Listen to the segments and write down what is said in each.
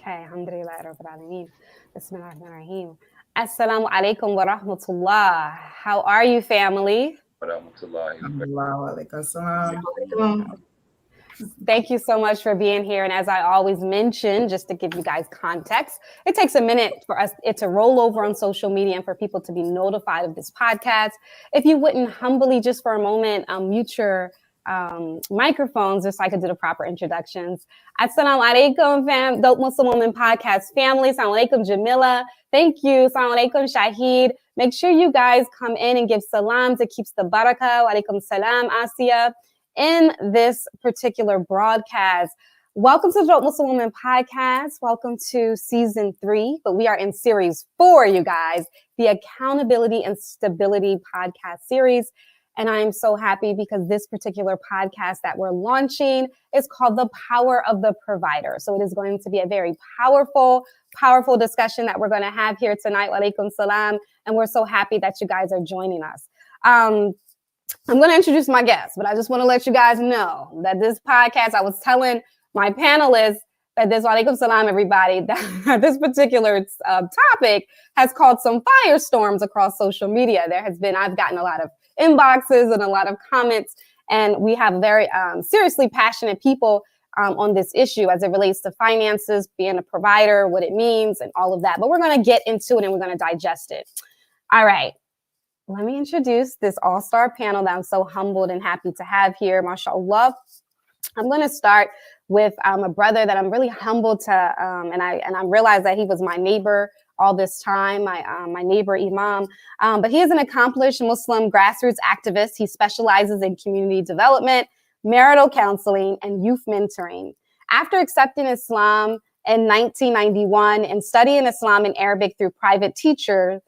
Okay, alhamdulillah rabbil alameen. Bismillahirrahmanirrahim. Assalamu alaikum wa rahmatullah. How are you, family? Thank you so much for being here. And as I always mention, just to give you guys context, it takes a minute for us to roll over on social media and for people to be notified of this podcast. If you wouldn't humbly, just for a moment, mute your microphones just so I could do the proper introductions. Assalamu alaikum, fam, Dope Muslim Woman Podcast family. Assalamu alaikum, Jamila. Thank you. Assalamu alaikum, Shahid. Make sure you guys come in and give salams. It keeps the barakah. Wa alaikum salam, Askia. In this particular broadcast, welcome to the Dope Muslim Woman Podcast. Welcome to season 3, but we are in series 4, you guys, the Accountability and Stability podcast series. And I'm so happy because this particular podcast that we're launching is called The Power of the Provider. So it is going to be a very powerful discussion that we're going to have here tonight. Wa alaikum salam. And we're so happy that you guys are joining us. I'm going to introduce my guest, but I just want to let you guys know that this podcast, I was telling my panelists that this, wa alaikum salam, everybody, that this particular topic has caused some firestorms across social media. I've gotten a lot of inboxes and a lot of comments, and we have very seriously passionate people on this issue as it relates to finances, being a provider, what it means, and all of that. But we're going to get into it and we're going to digest it. All right. Let me introduce this all-star panel that I'm so humbled and happy to have here. MashaAllah. I'm going to start with a brother that I'm really humbled to, and I realized that he was my neighbor all this time, my neighbor Imam. But he is an accomplished Muslim grassroots activist. He specializes in community development, marital counseling, and youth mentoring. After accepting Islam in 1991 and studying Islam and Arabic through private teachers,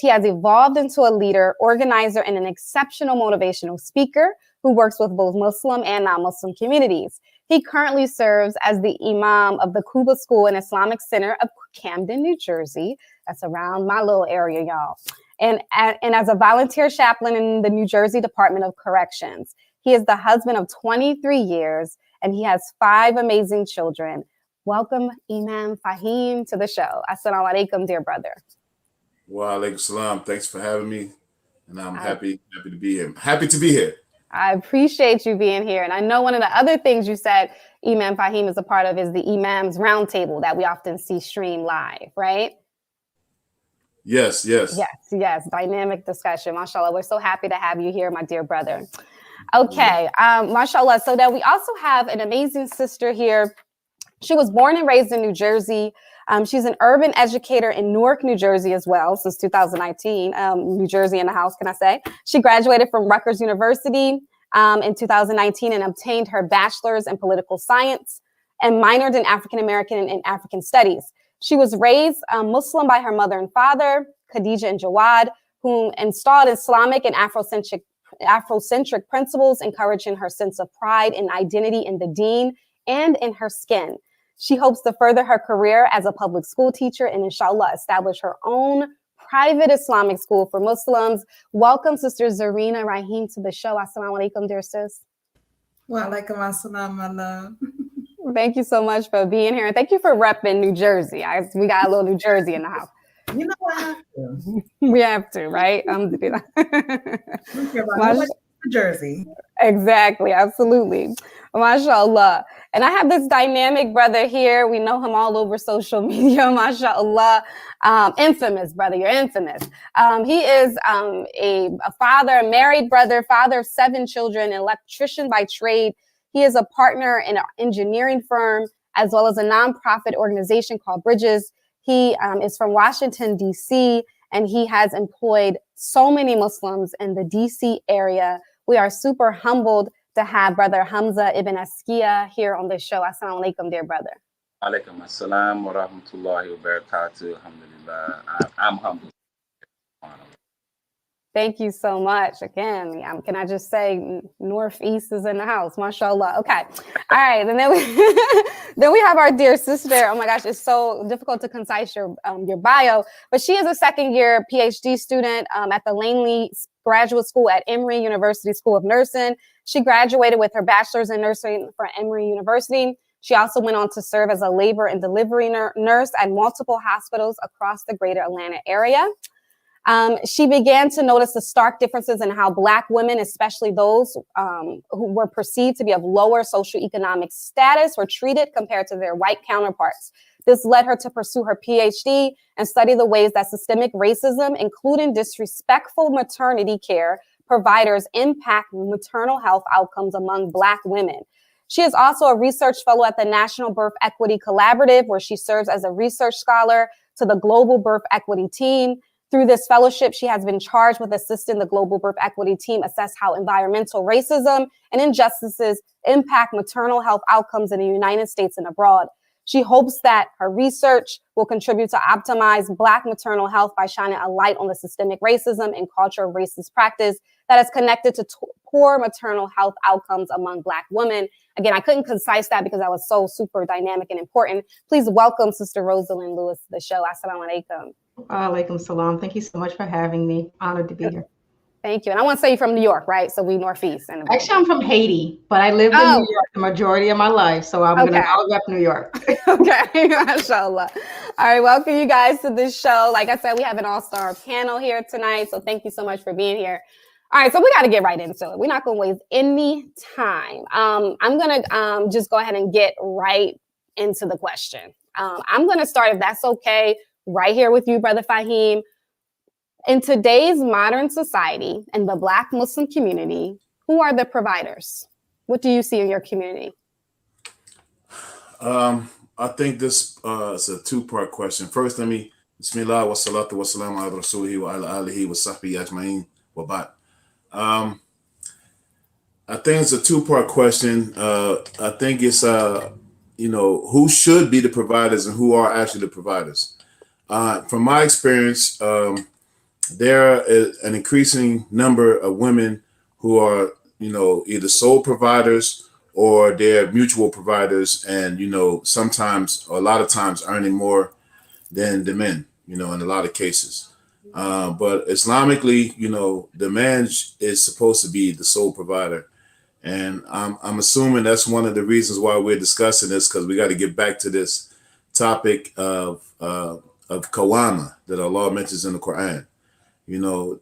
he has evolved into a leader, organizer, and an exceptional motivational speaker who works with both Muslim and non-Muslim communities. He currently serves as the Imam of the Kuba School and Islamic Center of Camden, New Jersey. That's around my little area, y'all. And as a volunteer chaplain in the New Jersey Department of Corrections. He is the husband of 23 years, and he has 5 amazing children. Welcome, Imam Faheem, to the show. Assalamu alaikum, dear brother. Wa alaikum salam. Thanks for having me. And I'm happy to be here. Happy to be here. I appreciate you being here. And I know one of the other things you said Imam Faheem is a part of is the Imam's Roundtable that we often see stream live, right? Yes. Dynamic discussion. MashaAllah. We're so happy to have you here, my dear brother. Okay. MashaAllah. So that we also have an amazing sister here. She was born and raised in New Jersey. She's an urban educator in Newark, New Jersey as well, since 2019. New Jersey in the house, can I say? She graduated from Rutgers University in 2019 and obtained her bachelor's in political science and minored in African American and African studies. She was raised Muslim by her mother and father, Khadija and Jawad, whom installed Islamic and Afrocentric principles, encouraging her sense of pride and identity in the deen and in her skin. She hopes to further her career as a public school teacher and inshallah establish her own private Islamic school for Muslims. Welcome, Sister Zarinah Raheem, to the show. Assalamu alaikum, dear sis. Wa alaikum assalam, my love. Thank you so much for being here. And thank you for repping New Jersey. We got a little New Jersey in the house. You know what I have to. We have to, right? New Jersey. Exactly, absolutely. MashaAllah. And I have this dynamic brother here. We know him all over social media, MashaAllah. Infamous, brother, you're infamous. He is a father, a married brother, father of 7 children, an electrician by trade. He is a partner in an engineering firm, as well as a nonprofit organization called Bridges. He is from Washington, D.C., and he has employed so many Muslims in the D.C. area. We are super humbled to have brother Hamza ibn Askia here on the show. Assalamu alaikum, dear brother. Alaikum assalam wa rahmatullahi wa barakatuh. Alhamdulillah. I'm humbled. Thank you so much. Again, can I just say Northeast is in the house. MashaAllah. Okay. All right. And then we have our dear sister. Oh my gosh, it's so difficult to concise your bio, but she is a 2nd-year PhD student at the Langley Graduate School at Emory University School of Nursing. She graduated with her bachelor's in nursing from Emory University. She also went on to serve as a labor and delivery nurse at multiple hospitals across the greater Atlanta area. She began to notice the stark differences in how Black women, especially those who were perceived to be of lower socioeconomic status, were treated compared to their white counterparts. This led her to pursue her PhD and study the ways that systemic racism, including disrespectful maternity care providers, impact maternal health outcomes among Black women. She is also a research fellow at the National Birth Equity Collaborative, where she serves as a research scholar to the Global Birth Equity Team. Through this fellowship, she has been charged with assisting the Global Birth Equity Team assess how environmental racism and injustices impact maternal health outcomes in the United States and abroad. She hopes that her research will contribute to optimize Black maternal health by shining a light on the systemic racism and cultural racist practice that is connected to poor maternal health outcomes among Black women. Again, I couldn't concise that because that was so super dynamic and important. Please welcome Sister Roseline Louis to the show. Assalamu alaikum. Alaikum salam. Thank you so much for having me. Honored to be here. Thank you. And I want to say you're from New York, right? So we Northeast. Actually, I'm from Haiti, but I lived in New York the majority of my life. So I'm going to rep New York. Okay, mashallah. All right, welcome you guys to this show. Like I said, we have an all-star panel here tonight. So thank you so much for being here. All right, so we got to get right into it. We're not going to waste any time. I'm going to just go ahead and get right into the question. I'm going to start, if that's okay, right here with you, Brother Faheem. In today's modern society and the Black Muslim community, who are the providers? What do you see in your community? I think this is a two-part question. First, let me Bismillah wa salatu wa salam ala rasulihi wa ala alihi wa sahbihi ajma'in wa ba'd. I think it's a two-part question. I think it's who should be the providers and who are actually the providers. From my experience, there is an increasing number of women who are, either sole providers or they're mutual providers, and sometimes or a lot of times earning more than the men, in a lot of cases. But Islamically, the man is supposed to be the sole provider. And I'm assuming that's one of the reasons why we're discussing this, because we got to get back to this topic of Qawama that Allah mentions in the Quran.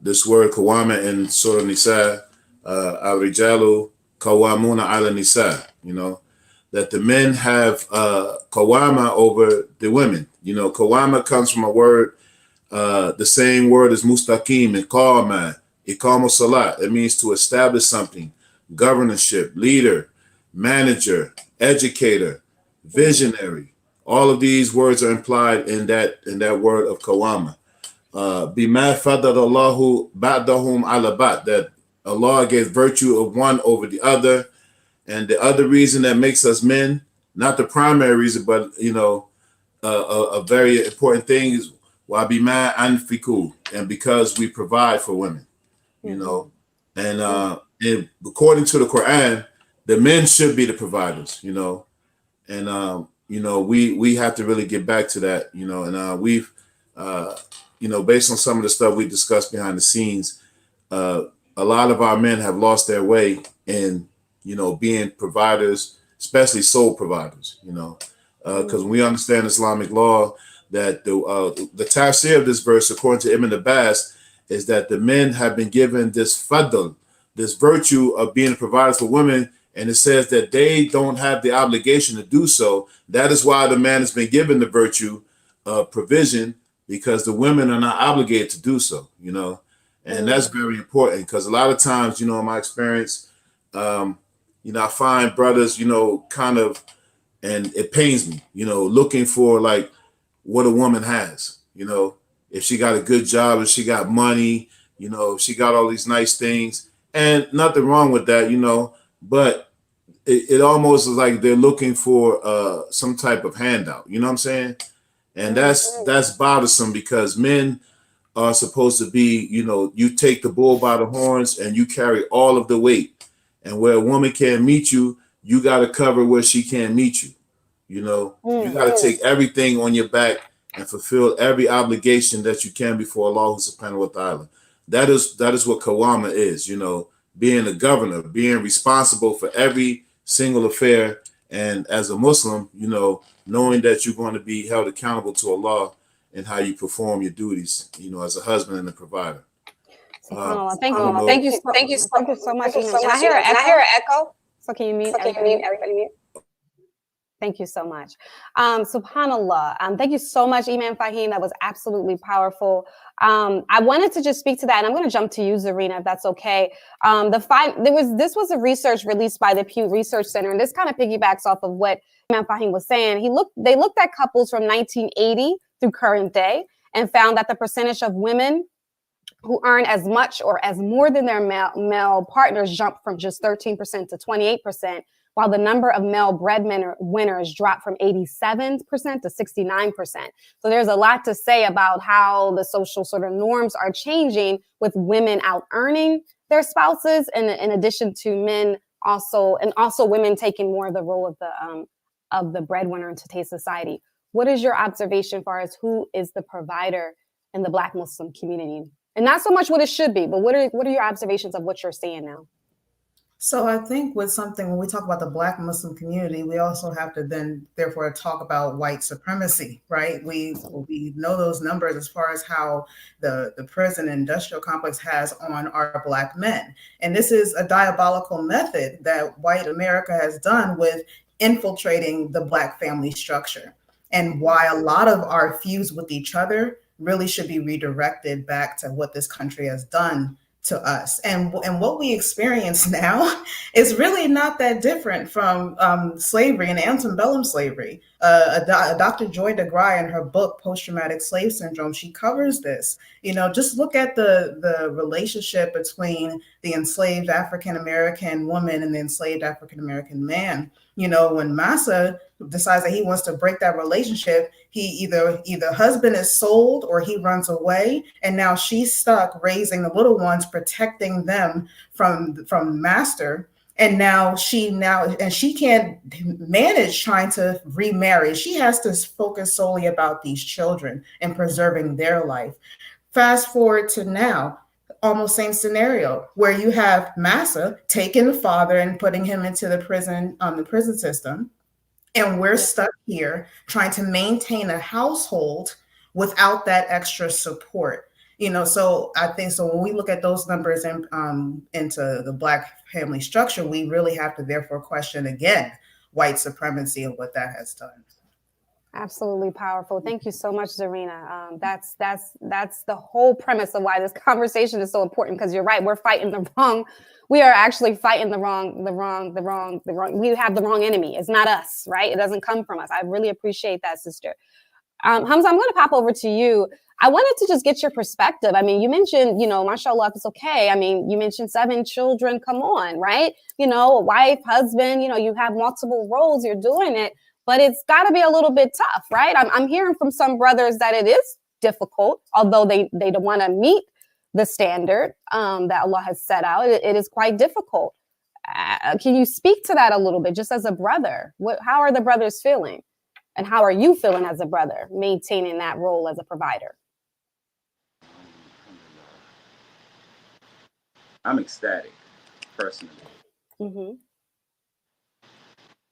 This word Qawama in Surah Nisa, Al-Rijalu Qawamuna ala Nisa, that the men have Qawama over the women. Qawama comes from a word, the same word as Mustaqim and Qawma, Iqamu Salat. It means to establish something. Governorship, leader, manager, educator, visionary. All of these words are implied in that word of Qawama. Bima fadadallahu ba'dahum ala ba'd, that Allah gave virtue of one over the other. And the other reason that makes us men, not the primary reason, but a very important thing is wa bima anfiku, and because we provide for women, and according to the Quran, the men should be the providers, and we have to really get back to that, and we've based on some of the stuff we discussed behind the scenes, a lot of our men have lost their way in being providers, especially sole providers, because we understand Islamic law that the tafsir of this verse, according to Ibn Abbas, is that the men have been given this fadl, this virtue of being providers for women, and it says that they don't have the obligation to do so. That is why the man has been given the virtue of provision, because the women are not obligated to do so, and that's very important, because a lot of times, in my experience, I find brothers, kind of, and it pains me, looking for like what a woman has, if she got a good job, if she got money, if she got all these nice things, and nothing wrong with that, but it almost is like they're looking for some type of handout, you know what I'm saying? And that's bothersome, because men are supposed to be, you take the bull by the horns and you carry all of the weight. And where a woman can't meet you, you got to cover where she can't meet you. You got to take everything on your back and fulfill every obligation that you can before Allah subhanahu wa ta'ala. That is what Qawama is, being a governor, being responsible for every single affair And as a Muslim, you know, knowing that you're going to be held accountable to Allah and how you perform your duties, you know, as a husband and a provider. SubhanAllah. Thank you so much, Imam. Can I hear an echo? So can you mute everybody? Thank you so much. SubhanAllah. Thank you so much, Imam Faheem. That was absolutely powerful. I wanted to just speak to that, and I'm going to jump to you, Zarinah, if that's okay. This was a research released by the Pew Research Center, and this kind of piggybacks off of what Imam Faheem was saying. They looked at couples from 1980 through current day and found that the percentage of women who earn as much or as more than their male partners jumped from just 13% to 28%, while the number of male breadwinners dropped from 87% to 69%. So there's a lot to say about how the social sort of norms are changing with women out earning their spouses, and in addition to men also women taking more of the role of the breadwinner in today's society. What is your observation as far as who is the provider in the Black Muslim community? And not so much what it should be, but what are your observations of what you're seeing now? So I think with something, when we talk about the Black Muslim community, we also have to then therefore talk about white supremacy, right? We know those numbers as far as how the prison industrial complex has on our Black men. And this is a diabolical method that white America has done with infiltrating the Black family structure, and why a lot of our feuds with each other really should be redirected back to what this country has done to us. And what we experience now is really not that different from slavery and antebellum slavery. Dr. Joy DeGruy, in her book, Post-Traumatic Slave Syndrome, she covers this. You know, just look at the relationship between the enslaved African-American woman and the enslaved African-American man. You know, when Massa decides that he wants to break that relationship, he either husband is sold or he runs away, and now she's stuck raising the little ones, protecting them from master. And she can't manage trying to remarry. She has to focus solely about these children and preserving their life. Fast forward to now, almost same scenario, where you have Massa taking the father and putting him into the prison system. And we're stuck here trying to maintain a household without that extra support. You know, so I think so when we look at those numbers and into the Black family structure, we really have to therefore question again white supremacy and what that has done. Absolutely powerful. Thank you so much, Zarinah. That's the whole premise of why this conversation is so important, because you're right. We're fighting the wrong. We are actually fighting the wrong. We have the wrong enemy. It's not us, right? It doesn't come from us. I really appreciate that, sister. Hamza, I'm going to pop over to you. I wanted to just get your perspective. I mean, you mentioned, you know, mashallah, if it's okay. I mean, you mentioned 7 children. Come on, right? You know, a wife, husband, you know, you have multiple roles. You're doing it. But it's got to be a little bit tough, right? I'm hearing from some brothers that it is difficult, although they don't want to meet the standard that Allah has set out. It is quite difficult. Can you speak to that a little bit, just as a brother? How are the brothers feeling? And how are you feeling as a brother, maintaining that role as a provider? I'm ecstatic, personally. Mm-hmm.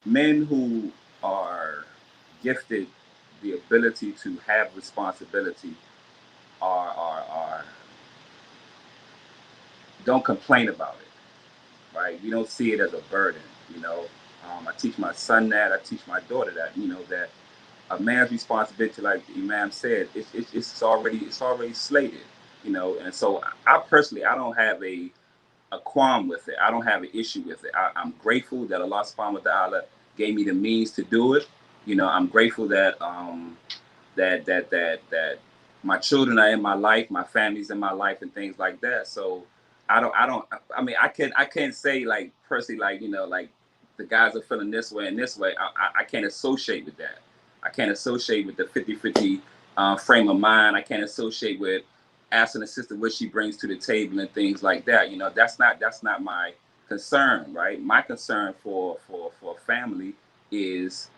Men who are gifted the ability to have responsibility are don't complain about it, right? We don't see it as a burden, you know. I teach my son that, I teach my daughter that, you know, that a man's responsibility, like the Imam said, it's already slated, you know. And so I personally, I don't have a qualm with it. I don't have an issue with it. I'm grateful that Allah subhanahu wa ta'ala gave me the means to do it. You know, I'm grateful that that my children are in my life, my family's in my life, and things like that. So I mean, I can't say like personally, like, you know, like the guys are feeling this way and this way. I can't associate with that. I can't associate with the 50-50 frame of mind. I can't associate with asking a sister what she brings to the table and things like that. You know, that's not my concern, right? My concern for family is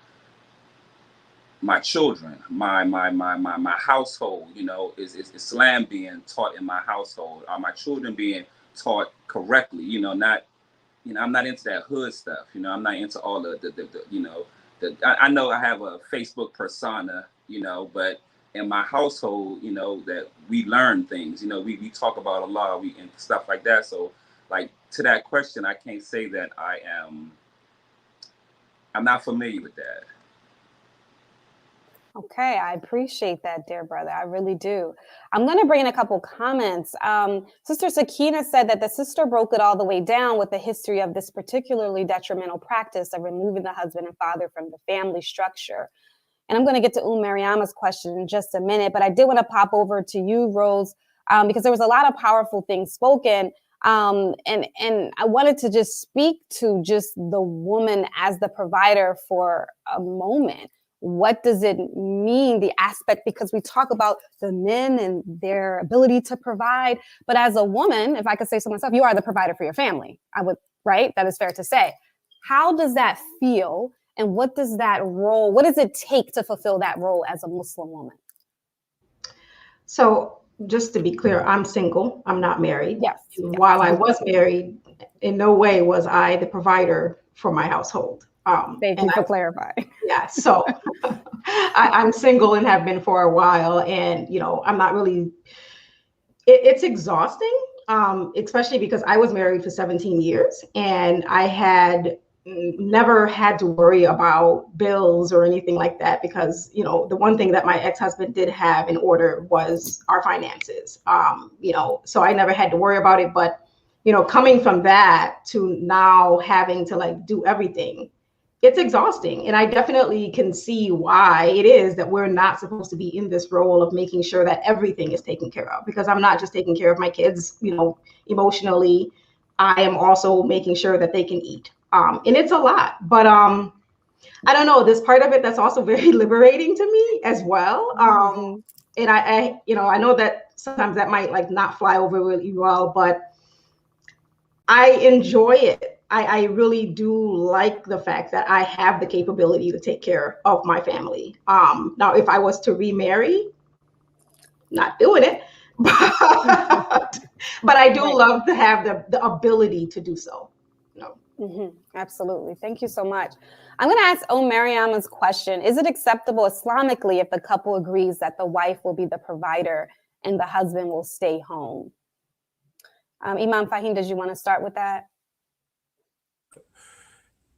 my children, my household. You know, is Islam being taught in my household? Are my children being taught correctly? You know, not I'm not into that hood stuff. I'm not into all I know I have a Facebook persona, but in my household, that we learn things, we talk about Allah, and stuff like that. So like to that question, I can't say that I'm not familiar with that. Okay, I appreciate that, dear brother. I really do. I'm going to bring in a couple comments. Sister Sakina said that the sister broke it all the way down with the history of this particularly detrimental practice of removing the husband and father from the family structure. And I'm going to get to Mariama's question in just a minute, but I did want to pop over to you, Rose, because there was a lot of powerful things spoken. And I wanted to just speak to just the woman as the provider for a moment. What does it mean, the aspect, because we talk about the men and their ability to provide, but as a woman, if I could say so myself, you are the provider for your family. Right? That is fair to say. How does that feel? And what does it take to fulfill that role as a Muslim woman? So just to be clear, I'm single. I'm not married. Yes. While I was married, in no way was I the provider for my household. Thank you for clarifying. Yeah, so I'm single and have been for a while, and I'm not really. It's exhausting, especially because I was married for 17 years, and I had never had to worry about bills or anything like that, because the one thing that my ex-husband did have in order was our finances. So I never had to worry about it. But coming from that to now having to do everything, it's exhausting. And I definitely can see why it is that we're not supposed to be in this role of making sure that everything is taken care of, because I'm not just taking care of my kids, emotionally. I am also making sure that they can eat. And it's a lot, but I don't know, this part of it that's also very liberating to me as well. And I know that sometimes that might not fly over really well, but I enjoy it. I really do like the fact that I have the capability to take care of my family. Now, if I was to remarry, not doing it, but I do love to have the ability to do so. Absolutely. Thank you so much. I'm going to ask Mariama's question. Is it acceptable Islamically if the couple agrees that the wife will be the provider and the husband will stay home? Imam Faheem, did you want to start with that?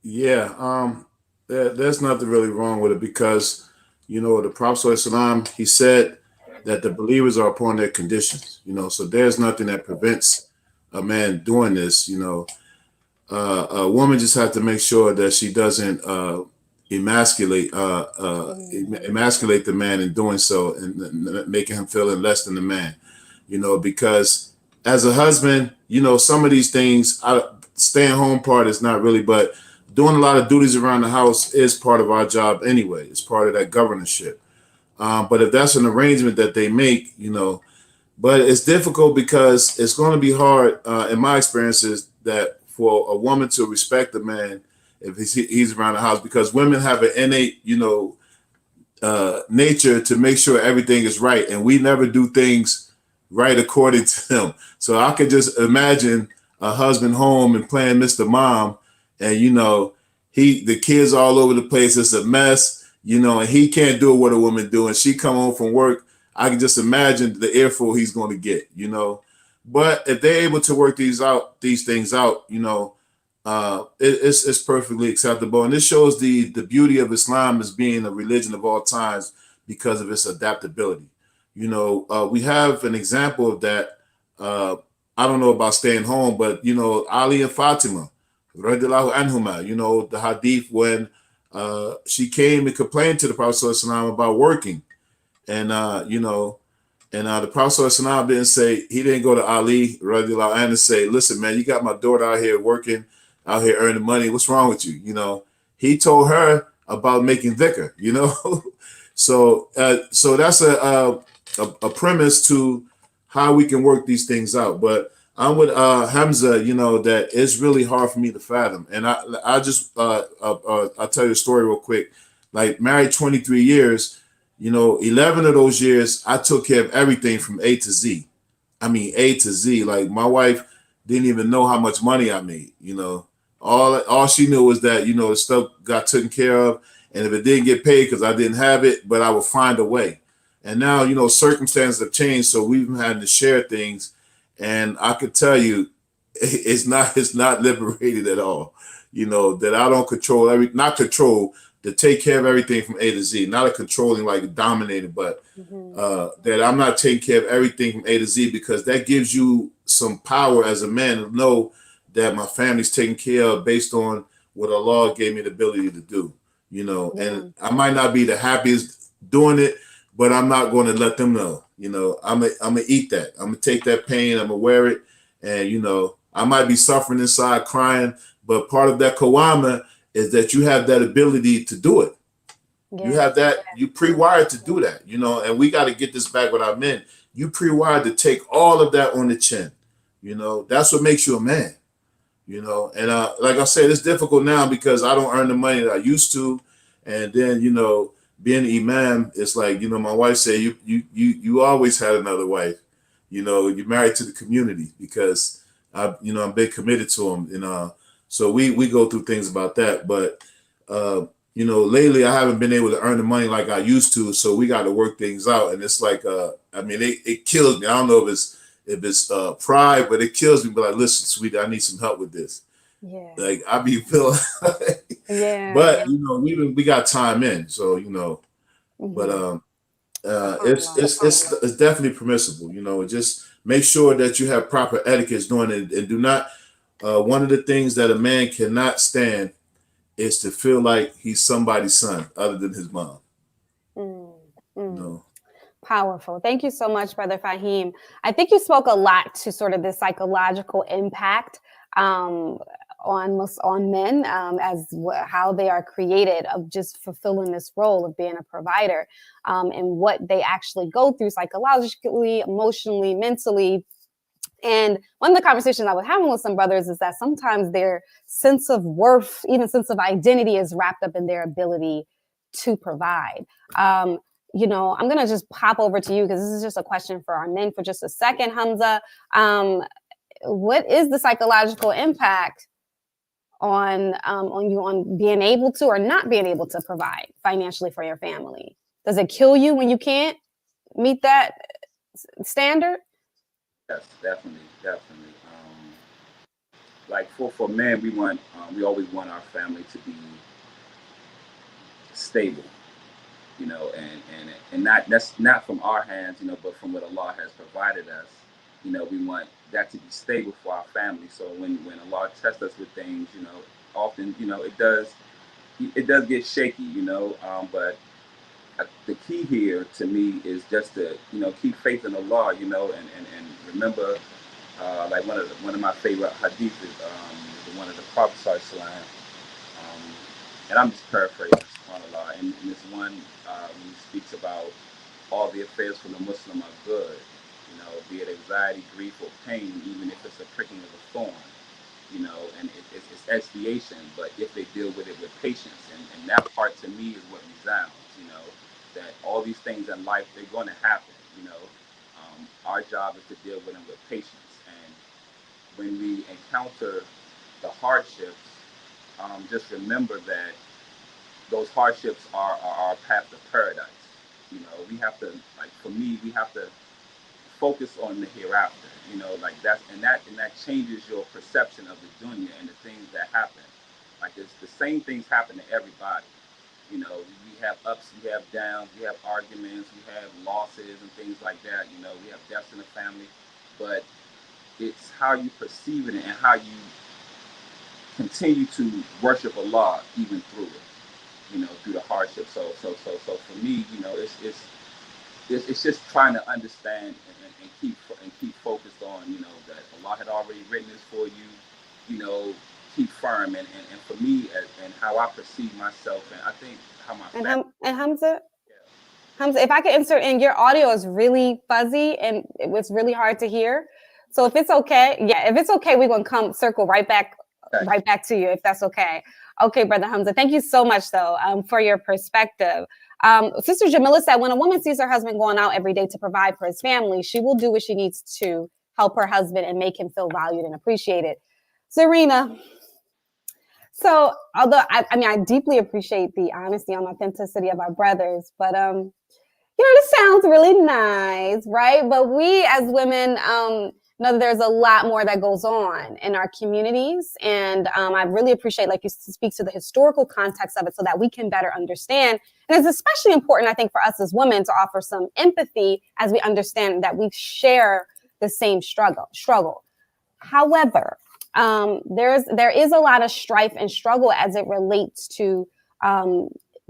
Yeah, there's nothing really wrong with it, because, the Prophet ﷺ, he said that the believers are upon their conditions, so there's nothing that prevents a man doing this. A woman just has to make sure that she doesn't emasculate the man in doing so, and making him feel less than the man, because as a husband, some of these things, staying home part is not really, but doing a lot of duties around the house is part of our job anyway. It's part of that governorship. But if that's an arrangement that they make, but it's difficult, because it's going to be hard, in my experiences, that for a woman to respect a man if he's around the house, because women have an innate, nature to make sure everything is right, and we never do things right according to them. So I could just imagine a husband home and playing Mr. Mom, and the kids all over the place. It's a mess, and he can't do what a woman do, and she come home from work. I can just imagine the earful he's going to get, But if they're able to work these things out, it's perfectly acceptable. And this shows the beauty of Islam as being a religion of all times, because of its adaptability. We have an example of that. I don't know about staying home, but Ali and Fatima, radiallahu anhuma, the hadith when she came and complained to the Prophet ﷺ about working, and the Prophet ﷺ didn't say, he didn't go to Ali radiallahu anhu and say, listen, man, you got my daughter out here working, out here earning money. What's wrong with you? He told her about making dhikr, So that's a premise to how we can work these things out. But I'm with Hamza, that it's really hard for me to fathom. And I'll tell you a story real quick. Like, married 23 years, 11 of those years, I took care of everything from A to Z. I mean, A to Z. Like, my wife didn't even know how much money I made, All she knew was that, you know, the stuff got taken care of, and if it didn't get paid because I didn't have it, but I would find a way. And now, you know, circumstances have changed, so we've been having to share things, and I could tell you, it's not liberated at all. You know, that I don't control not control, to take care of everything from A to Z, not a controlling like dominated, but that I'm not taking care of everything from A to Z, because that gives you some power as a man to know that my family's taken care of based on what Allah gave me the ability to do, you know. And I might not be the happiest doing it, but I'm not going to let them know, you know. I'm gonna eat that. I'm gonna take that pain. I'm gonna wear it, and you know, I might be suffering inside, crying, but part of that kawama is that you have that ability to do it. You have that, you pre-wired to do that, you know, and we got to get this back with our men. You pre-wired to take all of that on the chin, you know. That's what makes you a man, you know. And like I said, it's difficult now because I don't earn the money that I used to. And then, you know, being an imam, it's like, you know, my wife said, you always had another wife, you know. You're married to the community because I'm big committed to them, and so we go through things about that. But you know, lately I haven't been able to earn the money like I used to, so we got to work things out. And it's like, I mean, it kills me. I don't know if it's pride, but it kills me. But like, listen, sweetie, I need some help with this. Yeah. Like I be feeling, yeah. But you know, we got time in, so you know. But it's definitely permissible. You know, just make sure that you have proper etiquette doing it, and do not. One of the things that a man cannot stand is to feel like he's somebody's son other than his mom. You know? Powerful. Thank you so much, Brother Faheem. I think you spoke a lot to sort of the psychological impact on men how they are created of just fulfilling this role of being a provider, and what they actually go through psychologically, emotionally, mentally. And one of the conversations I was having with some brothers is that sometimes their sense of worth, even sense of identity, is wrapped up in their ability to provide. You know, I'm going to just pop over to you because this is just a question for our men for just a second, Hamza. What is the psychological impact on you on being able to or not being able to provide financially for your family? Does it kill you when you can't meet that standard? Yes, definitely. Like for men, we always want our family to be stable, you know, and that's not from our hands, you know, but from what Allah has provided us. You know, we want that to be stable for our family. So when Allah tests us with things, you know, often, you know, it does get shaky, you know, but the key here to me is just to, you know, keep faith in Allah, you know, and remember, like one of my favorite hadiths is one of the Prophet Sallallahu, and I'm just paraphrasing, subhanAllah, and this one when he speaks about all the affairs for the Muslim are good, you know, be it anxiety, grief, or pain, even if it's a pricking of a thorn, you know, and it's expiation, but if they deal with it with patience, and that part to me is what resounds, you know, that all these things in life, they're going to happen, you know. Our job is to deal with them with patience, and when we encounter the hardships, just remember that those hardships are our path to paradise. You know, we have to, like for me, we have to focus on the hereafter. You know, like that changes your perception of the dunya and the things that happen. Like it's the same things happen to everybody. You know, we have ups, we have downs, we have arguments, we have losses and things like that. You know, we have deaths in the family, but it's how you perceive it and how you continue to worship Allah even through it. You know, through the hardship. So for me, you know, it's just trying to understand and keep focused on, you know, that Allah had already written this for you. You know, keep firm and for me and how I perceive myself, and I think how my family. And Hamza, if I could insert in, your audio is really fuzzy and it was really hard to hear. So if it's okay, we're gonna come circle right back to you if that's okay. Okay, Brother Hamza, thank you so much though for your perspective. Sister Jamila said, when a woman sees her husband going out every day to provide for his family, she will do what she needs to help her husband and make him feel valued and appreciated. Zarinah, So, although I mean, I deeply appreciate the honesty and authenticity of our brothers, but this sounds really nice, right? But we as women know that there's a lot more that goes on in our communities. And I really appreciate, like, you speak to the historical context of it so that we can better understand. And it's especially important, I think, for us as women to offer some empathy as we understand that we share the same struggle. However, there is a lot of strife and struggle as it relates to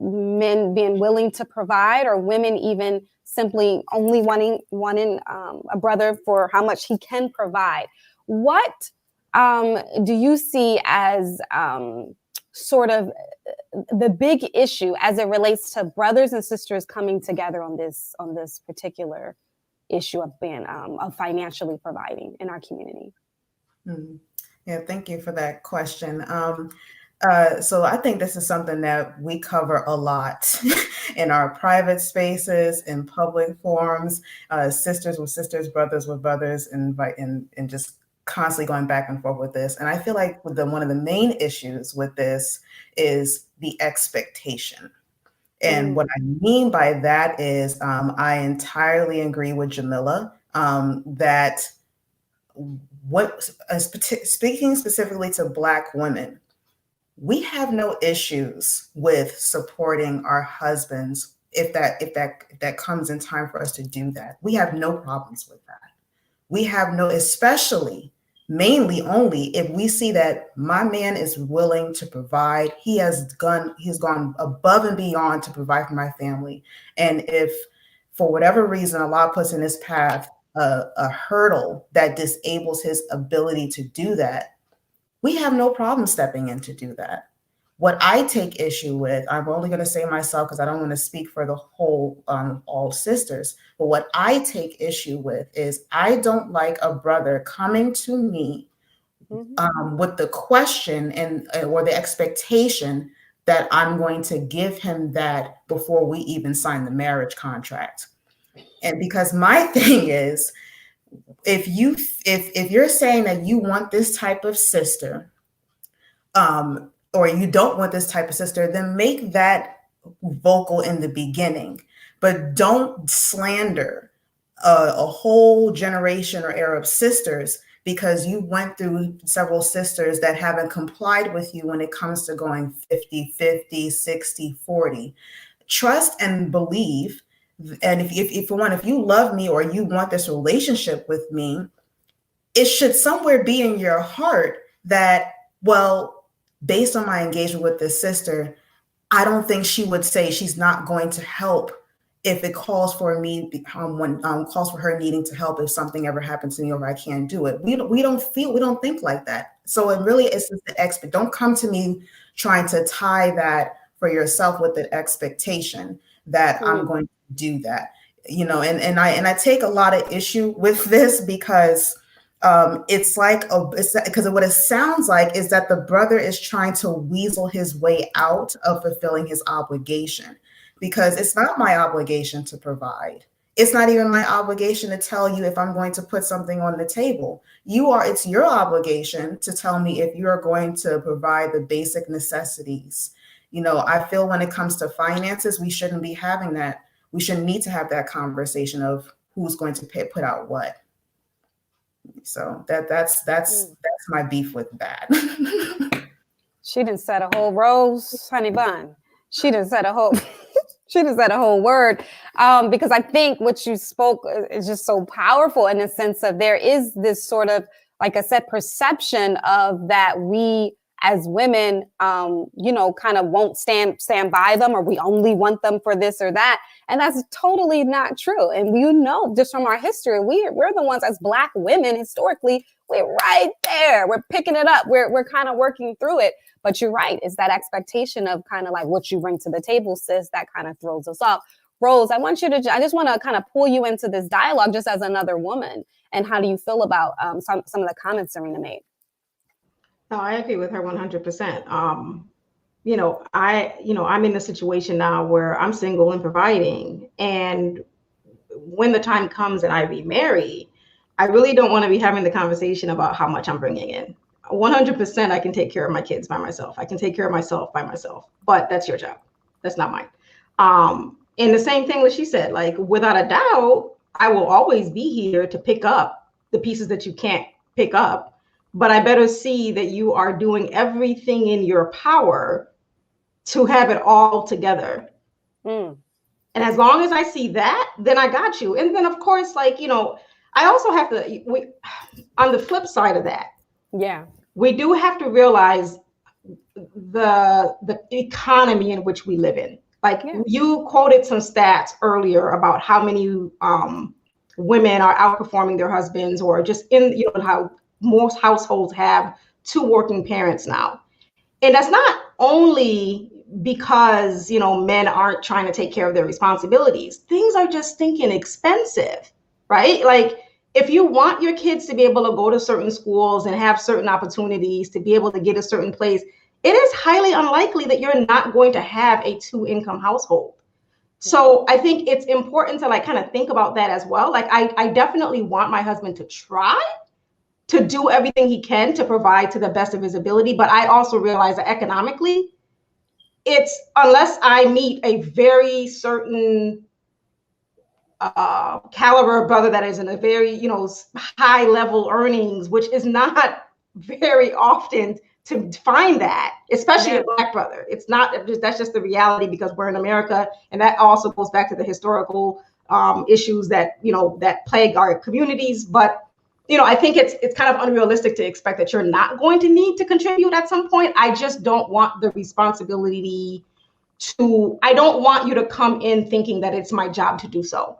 men being willing to provide, or women even simply only wanting a brother for how much he can provide. What do you see as sort of the big issue as it relates to brothers and sisters coming together on this particular issue of being of financially providing in our community? Mm-hmm. Yeah, thank you for that question. So I think this is something that we cover a lot in our private spaces, in public forums, sisters with sisters, brothers with brothers, and just constantly going back and forth with this. And I feel like one of the main issues with this is the expectation. And what I mean by that is I entirely agree with Jamila that speaking specifically to Black women, we have no issues with supporting our husbands if that comes in time for us to do that. We have no problems with that. We have no, especially mainly only if we see that my man is willing to provide. He's gone above and beyond to provide for my family. And if for whatever reason Allah puts in his path a hurdle that disables his ability to do that, we have no problem stepping in to do that. What I take issue with, I'm only going to say myself because I don't want to speak for the whole all sisters, but what I take issue with is I don't like a brother coming to me with the question or the expectation that I'm going to give him that before we even sign the marriage contract. And because my thing is, if you're saying that you want this type of sister, or you don't want this type of sister, then make that vocal in the beginning, but don't slander a whole generation or era of sisters because you went through several sisters that haven't complied with you when it comes to going 50-50, 60-40. Trust and believe. And if you love me or you want this relationship with me, it should somewhere be in your heart that, well, based on my engagement with this sister, I don't think she would say she's not going to help if it calls for me, calls for her needing to help if something ever happens to me or I can't do it. We don't think like that. So it really is just the expert. Don't come to me trying to tie that for yourself with the expectation that I'm going to do that. And I take a lot of issue with this because it's because what it sounds like is that the brother is trying to weasel his way out of fulfilling his obligation, because it's not my obligation to provide. It's not even my obligation to tell you if I'm going to put something on the table. It's your obligation to tell me if you're going to provide the basic necessities. I feel when it comes to finances, we shouldn't be having that. We shouldn't need to have that conversation of who's going to put out what. So that's my beef with that. She done said a whole rose, honey bun. She done said a whole word. Because I think what you spoke is just so powerful in the sense of there is this sort of, like I said, perception of that we as women, kind of won't stand by them, or we only want them for this or that. And that's totally not true. And just from our history, we're the ones as Black women, historically, we're right there. We're picking it up. We're kind of working through it. But you're right. It's that expectation of kind of like what you bring to the table, sis, that kind of throws us off. Rose, I just want to kind of pull you into this dialogue just as another woman. And how do you feel about some of the comments Zarinah made? No, I agree with her 100%. I'm in a situation now where I'm single and providing. And when the time comes and I remarry, I really don't want to be having the conversation about how much I'm bringing in. 100% I can take care of my kids by myself. I can take care of myself by myself, but that's your job. That's not mine. And the same thing that she said, like, without a doubt, I will always be here to pick up the pieces that you can't pick up, but I better see that you are doing everything in your power to have it all together. And as long as I see that, then I got you. And then of course, like, you know, I also have to, on the flip side of that, we do have to realize the economy in which we live in. Like you quoted some stats earlier about how many women are outperforming their husbands, or just in, you know, how most households have 2 working parents now. And that's not only because, you know, men aren't trying to take care of their responsibilities. Things are just stinking expensive, right? Like, if you want your kids to be able to go to certain schools and have certain opportunities to be able to get a certain place, it is highly unlikely that you're not going to have a 2-income household. So I think it's important to like kind of think about that as well. Like I definitely want my husband to try to do everything he can to provide to the best of his ability. But I also realize that economically, it's, unless I meet a very certain caliber of brother that is in a very, you know, high level earnings, which is not very often to find that, especially a Black brother. It's not, that's just the reality, because we're in America, and that also goes back to the historical issues that, you know, that plague our communities. But, you know, I think it's kind of unrealistic to expect that you're not going to need to contribute at some point. I just don't want the responsibility to, I don't want you to come in thinking that it's my job to do so.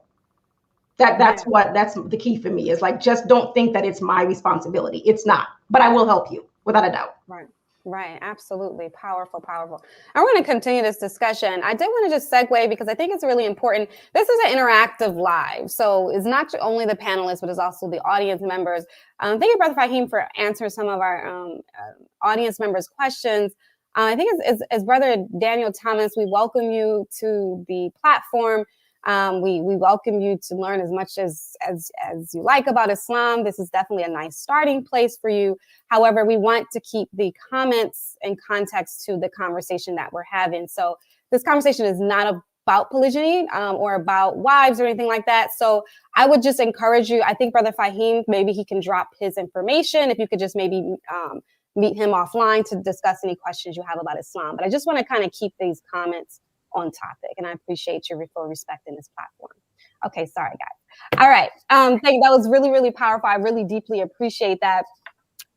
That's the key for me, is like, just don't think that it's my responsibility. It's not, but I will help you without a doubt. Right. Absolutely. Powerful. I want to continue this discussion. I did want to just segue, because I think it's really important. This is an interactive live. So it's not only the panelists, but it's also the audience members. Thank you, Brother Faheem, for answering some of our audience members' questions. I think as Brother Daniel Thomas, we welcome you to the platform. We welcome you to learn as much as you like about Islam. This is definitely a nice starting place for you. However, we want to keep the comments in context to the conversation that we're having. So this conversation is not about polygyny or about wives or anything like that. So I would just encourage you. I think Brother Faheem, maybe he can drop his information. If you could just maybe meet him offline to discuss any questions you have about Islam. But I just want to kind of keep these comments on topic, and I appreciate you for respecting this platform. Okay, sorry guys. All right, that was really, really powerful. I really deeply appreciate that.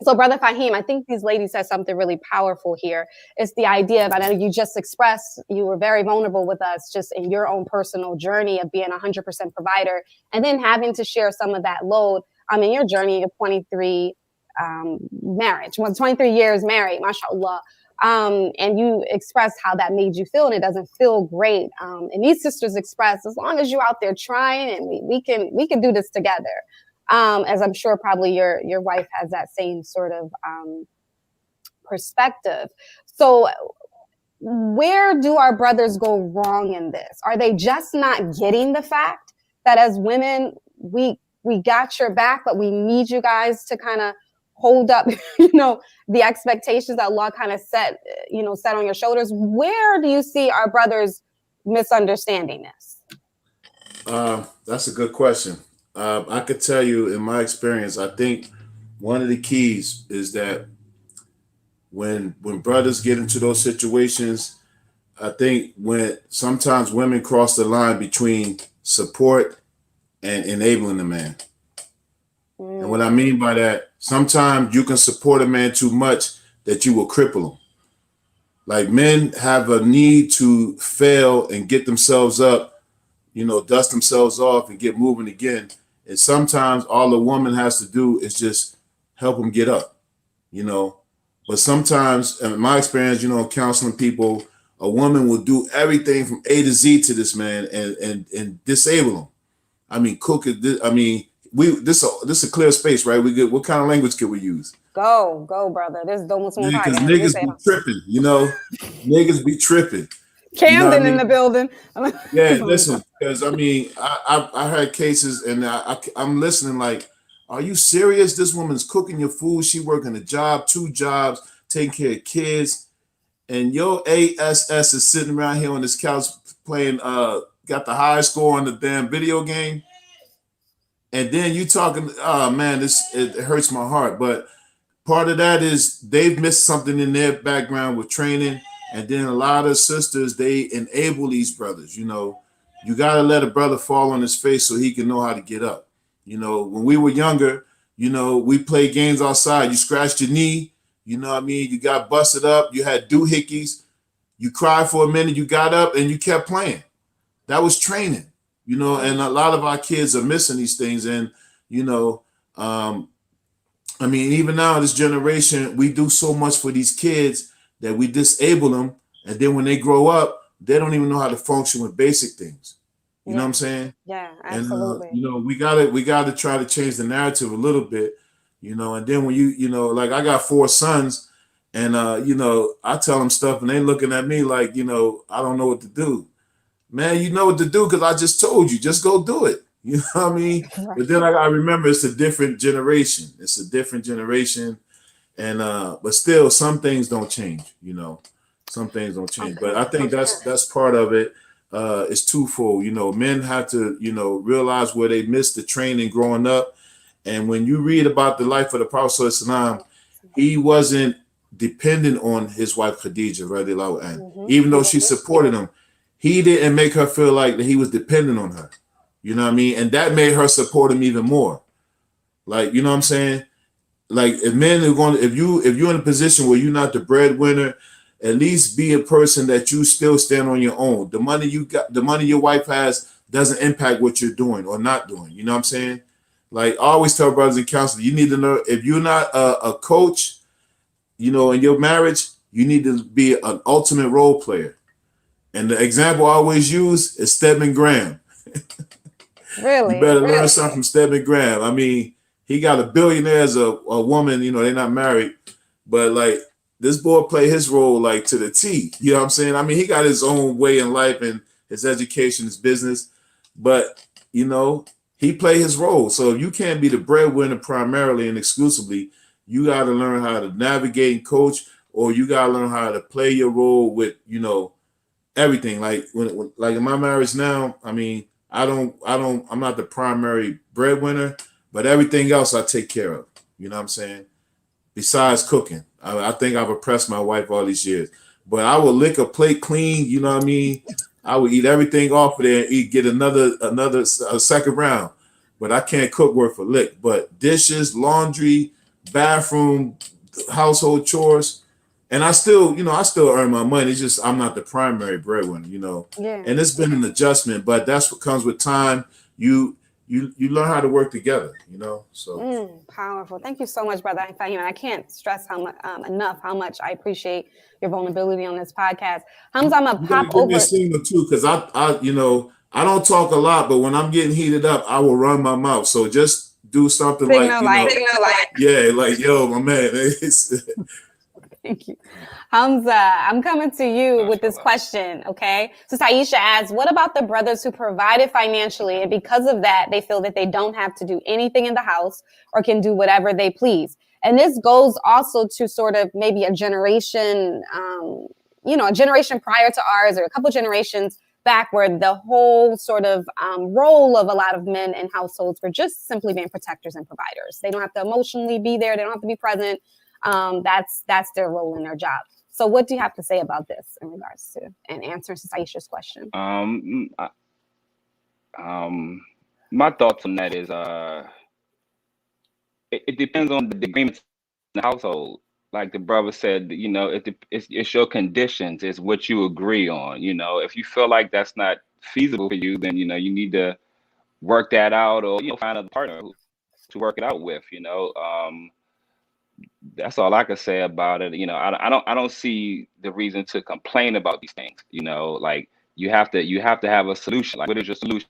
So Brother Faheem, I think these ladies said something really powerful here. It's the idea of, I know you just expressed, you were very vulnerable with us just in your own personal journey of being 100% provider, and then having to share some of that load in your journey of 23 marriage, 23 years married, mashallah. And you expressed how that made you feel, and it doesn't feel great. And these sisters expressed, as long as you're out there trying, and we can do this together. As I'm sure probably your wife has that same sort of perspective. So where do our brothers go wrong in this? Are they just not getting the fact that as women, we got your back, but we need you guys to kind of hold up, the expectations that Allah kind of set on your shoulders? Where do you see our brothers misunderstanding this? That's a good question. I could tell you, in my experience, I think one of the keys is that when brothers get into those situations, I think when sometimes women cross the line between support and enabling the man. And what I mean by that, sometimes you can support a man too much that you will cripple him. Like, men have a need to fail and get themselves up, dust themselves off and get moving again. And sometimes all a woman has to do is just help them get up, But sometimes, in my experience, counseling people, a woman will do everything from A to Z to this man and disable him. I mean, cook it. This is a clear space, right? What kind of language could we use? Go, brother. This is almost one because niggas be tripping, niggas be tripping. Camden in the building. Yeah, listen, because I had cases, and I'm listening like, Are you serious? This woman's cooking your food. She working a job, 2 jobs, taking care of kids. And your ASS is sitting around here on this couch playing, got the highest score on the damn video game. And then you talking, oh man, it hurts my heart. But part of that is they've missed something in their background with training. And then a lot of sisters, they enable these brothers. You know, you got to let a brother fall on his face so he can know how to get up. You know, when we were younger, you know, we played games outside. You scratched your knee. You know what I mean? You got busted up. You had doohickeys. You cried for a minute. You got up and you kept playing. That was training, you know, and a lot of our kids are missing these things. And, you know, I mean, even now, this generation, we do so much for these kids that we disable them. And then when they grow up, they don't even know how to function with basic things. You know what I'm saying? Yeah, absolutely. And, you know, we gotta try to change the narrative a little bit, you know, and then when you know, like I got 4 sons and, you know, I tell them stuff and they looking at me like, you know, I don't know what to do. Man, you know what to do because I just told you, just go do it. You know what I mean? Right. But then I remember it's a different generation. It's a different generation. And, but still some things don't change, you know, some things don't change. But I think that's part of it. It's twofold. You know, men have to, you know, realize where they missed the training growing up. And when you read about the life of the Prophet ﷺ, he wasn't dependent on his wife Khadija, radiallahu anha. Even though she supported him, he didn't make her feel like that he was dependent on her. You know what I mean? And that made her support him even more. Like, you know what I'm saying? Like if men are going, if you're in a position where you're not the breadwinner, at least be a person that you still stand on your own. The money you got, the money your wife has doesn't impact what you're doing or not doing. You know what I'm saying? Like I always tell brothers and counselors, you need to know if you're not a coach, you know, in your marriage, you need to be an ultimate role player. And the example I always use is Stedman Graham. Really? You better learn something from Stedman Graham. I mean, he got a billionaire as a woman, you know, they're not married, but like this boy played his role like to the T. You know what I'm saying? I mean, he got his own way in life and his education, his business, but you know, he played his role. So if you can't be the breadwinner primarily and exclusively, you got to learn how to navigate and coach, or you got to learn how to play your role with, you know, everything. Like when like in my marriage now, I mean, I'm not the primary breadwinner, but everything else I take care of. You know what I'm saying? Besides cooking, I think I've oppressed my wife all these years, but I will lick a plate clean. You know what I mean? I would eat everything off of there and get another second round, but I can't cook worth a lick. But dishes, laundry, bathroom, household chores. And I still earn my money. It's just I'm not the primary breadwinner, you know. Yeah. And it's been an adjustment, but that's what comes with time. You learn how to work together, you know. So powerful. Thank you so much, Brother Faheem. I can't stress enough how much I appreciate your vulnerability on this podcast. Hamza, I'm gonna pop over. Too, because I I don't talk a lot, but when I'm getting heated up, I will run my mouth. So just do something yeah, like yo, my man. Thank you. Hamza, I'm coming to you with this question, okay? So Taisha asks, what about the brothers who provided financially and because of that, they feel that they don't have to do anything in the house or can do whatever they please? And this goes also to sort of maybe a generation, a generation prior to ours or a couple generations back where the whole sort of role of a lot of men in households were just simply being protectors and providers. They don't have to emotionally be there. They don't have to be present. That's their role in their job. So what do you have to say about this in regards to and answering Aisha's question? My thoughts on that is it depends on the agreements in the household. Like the brother said, you know, it's your conditions, it's what you agree on. You know, if you feel like that's not feasible for you, then you know you need to work that out, or find a partner to work it out with. You know. That's all I could say about it. You know, I don't see the reason to complain about these things. You know, like you have to have a solution. Like, what is your solution?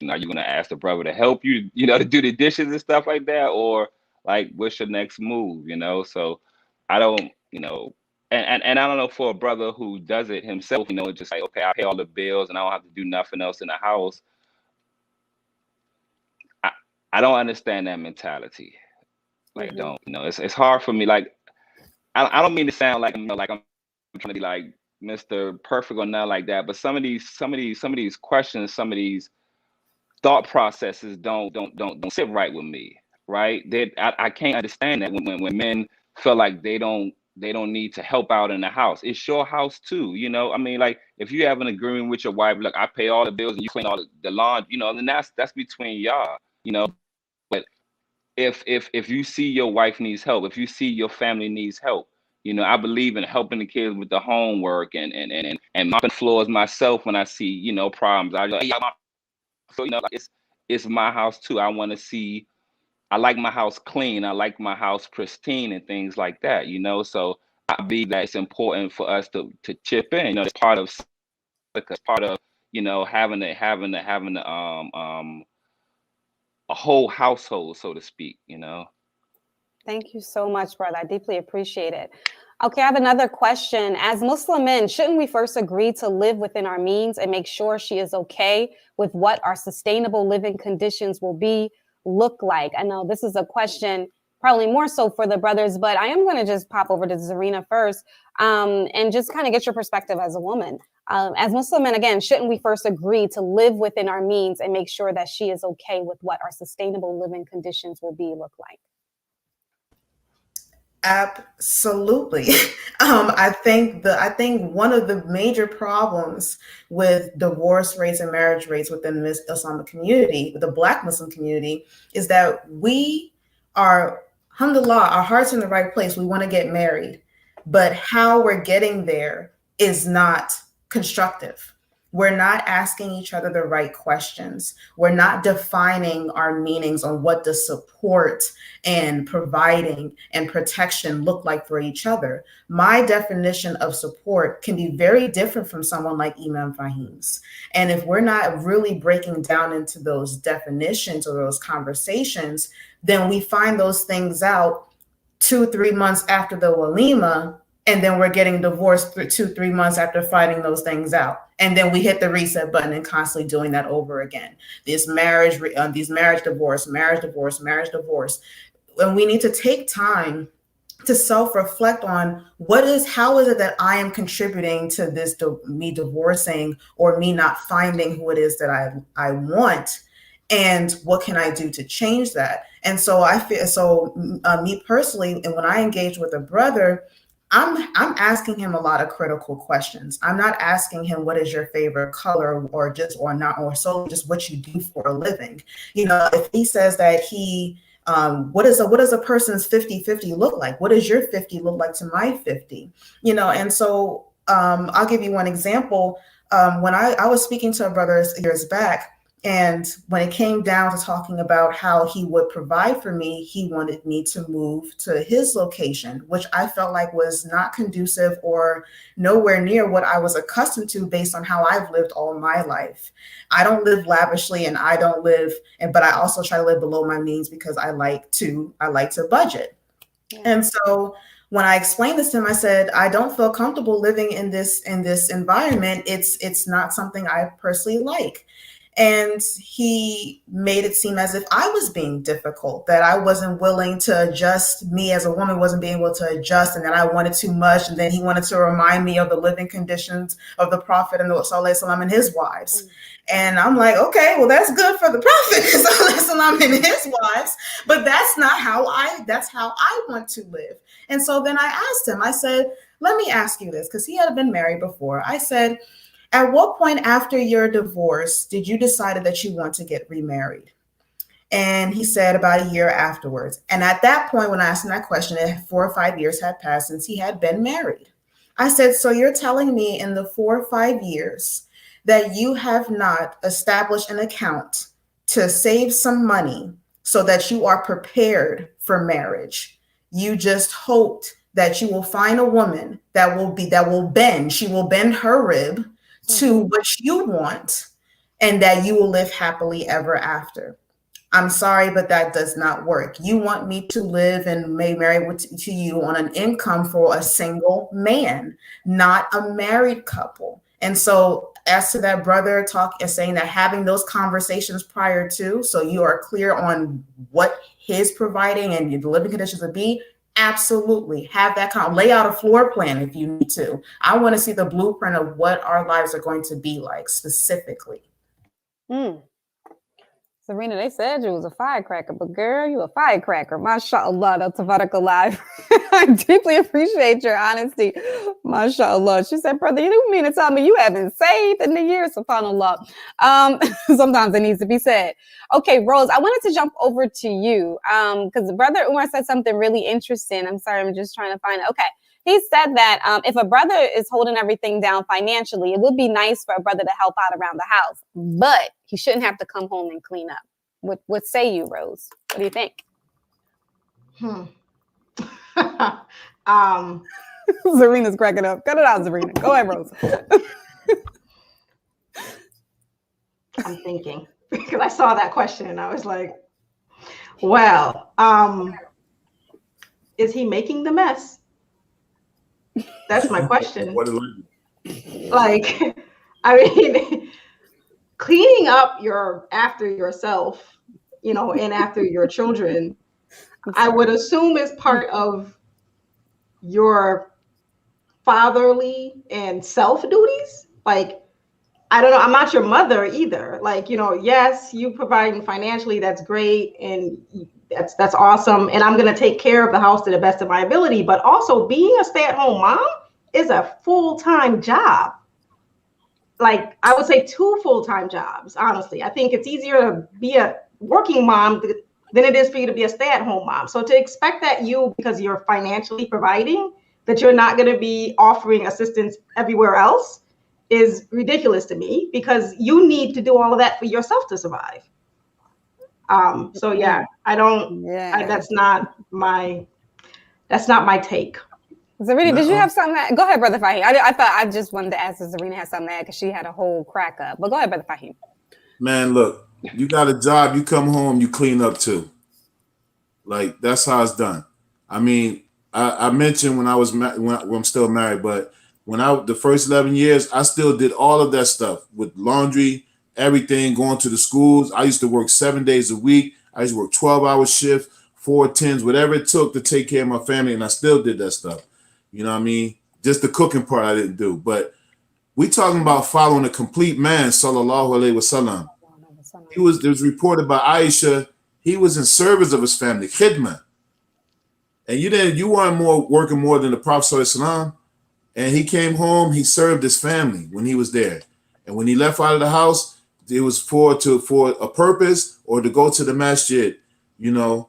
Are you gonna ask the brother to help you, to do the dishes and stuff like that, or like what's your next move? You know, so I don't, and I don't know, for a brother who does it himself, just like, okay, I pay all the bills and I don't have to do nothing else in the house. I don't understand that mentality. Like, I don't, it's hard for me. Like, I don't mean to sound like, like I'm trying to be like Mr. Perfect or nothing like that. But some of these questions, some of these thought processes don't sit right with me. Right? I can't understand that when men feel like they don't need to help out in the house. It's your house too. You know, I mean, like, if you have an agreement with your wife, look, I pay all the bills and you clean all the lawn, you know, then that's between y'all, you know. But if you see your wife needs help, if you see your family needs help, you know, I believe in helping the kids with the homework and mopping floors myself when I see, you know, problems. I like, hey, so, you know, like, it's my house too. I like my house clean. I like my house pristine and things like that, you know. So I believe that it's important for us to chip in. You know, it's part of, because part of, you know, having a whole household, so to speak, you know. Thank you so much, brother. I deeply appreciate it. Okay, I have another question. As Muslim men, shouldn't we first agree to live within our means and make sure she is okay with what our sustainable living conditions will look like? I know this is a question probably more so for the brothers, but I am going to just pop over to Zarinah first and just kind of get your perspective as a woman. As Muslim men, again, shouldn't we first agree to live within our means and make sure that she is okay with what our sustainable living conditions will look like? Absolutely. I think one of the major problems with divorce rates and marriage rates within the Islamic community, the Black Muslim community, is that we are, alhamdulillah, our heart's in the right place. We want to get married, but how we're getting there is not constructive. We're not asking each other the right questions. We're not defining our meanings on what does support and providing and protection look like for each other. My definition of support can be very different from someone like Imam Faheem's. And if we're not really breaking down into those definitions or those conversations, then we find those things out 2-3 months after the walima, and then we're getting divorced 2-3 months after finding those things out. And then we hit the reset button and constantly doing that over again. These marriage divorce. And we need to take time to self-reflect on how is it that I am contributing to this, me divorcing or me not finding who it is that I want, and what can I do to change that? And so I feel, me personally, and when I engage with a brother, I'm asking him a lot of critical questions. I'm not asking him what is your favorite color or solely just what you do for a living. You know, if he says that what does a person's 50-50 look like? What does your 50 look like to my 50? You know, and so I'll give you one example. When I was speaking to a brother years back, and when it came down to talking about how he would provide for me, he wanted me to move to his location, which I felt like was not conducive or nowhere near what I was accustomed to based on how I've lived all my life. I don't live lavishly, but I also try to live below my means because I like to budget. Yeah. And so when I explained this to him, I said, I don't feel comfortable living in this environment. It's not something I personally like. And he made it seem as if I was being difficult, that I wasn't willing to adjust, me as a woman wasn't being able to adjust, and that I wanted too much. And then he wanted to remind me of the living conditions of the Prophet and and his wives. And I'm like, okay, well, that's good for the Prophet and his wives, but that's how I want to live. And so then I asked him, I said, let me ask you this, because he had been married before. I said, at what point after your divorce did you decide that you want to get remarried? And he said about a year afterwards. And at that point, when I asked him that question, 4 or 5 years had passed since he had been married. I said, so you're telling me in the 4 or 5 years that you have not established an account to save some money so that you are prepared for marriage. You just hoped that you will find a woman that will bend her rib to what you want, and that you will live happily ever after. I'm sorry, but that does not work. You want me to live and may marry to you on an income for a single man, not a married couple. And so as to that brother saying that having those conversations prior to, so you are clear on what his providing and the living conditions would be, absolutely have that lay out a floor plan if you need to. I want to see the blueprint of what our lives are going to be like specifically. Zarinah, they said you was a firecracker, but girl, you a firecracker. MashaAllah, that's tabarakallah. I deeply appreciate your honesty. MashaAllah. She said, brother, you didn't mean to tell me you haven't saved in the years, subhanAllah. Sometimes it needs to be said. Okay, Rose, I wanted to jump over to you because Brother Umar said something really interesting. I'm sorry, I'm just trying to find it. Okay. He said that if a brother is holding everything down financially, it would be nice for a brother to help out around the house, but he shouldn't have to come home and clean up. What say you, Rose? What do you think? Zarinah's cracking up. Cut it out, Zarinah. Go ahead, Rose. I'm thinking because I saw that question and I was like, well, is he making the mess? That's my question. Like, I mean, cleaning up after yourself, you know, and after your children, I would assume is part of your fatherly and self duties. Like, I don't know, I'm not your mother either. Like, you know, yes, you providing financially, that's great. And that's awesome. And I'm going to take care of the house to the best of my ability. But also being a stay-at-home mom is a full-time job. Like, I would say 2 full-time jobs, honestly. I think it's easier to be a working mom than it is for you to be a stay-at-home mom. So to expect that because you're financially providing, that you're not going to be offering assistance everywhere else is ridiculous to me, because you need to do all of that for yourself to survive. So yeah, that's not my take. Zarinah, did you have something? Go ahead, Brother Faheem. I thought I just wanted to ask if Zarinah had something to add because she had a whole crack up. But go ahead, Brother Faheem. Man, look, you got a job, you come home, you clean up too. Like, that's how it's done. I mean, I mentioned when I'm still married, but the first 11 years, I still did all of that stuff with laundry, everything, going to the schools. I used to work 7 days a week. I used to work 12-hour shifts, 4 10s, whatever it took to take care of my family, and I still did that stuff. You know what I mean? Just the cooking part I didn't do. But we talking about following a complete man, sallallahu alaihi wasallam. It was reported by Aisha, he was in service of his family, khidmah. And you weren't working more than the Prophet sallallahu alaihi wasallam. And he came home, he served his family when he was there. And when he left out of the house, it was for a purpose or to go to the masjid, you know.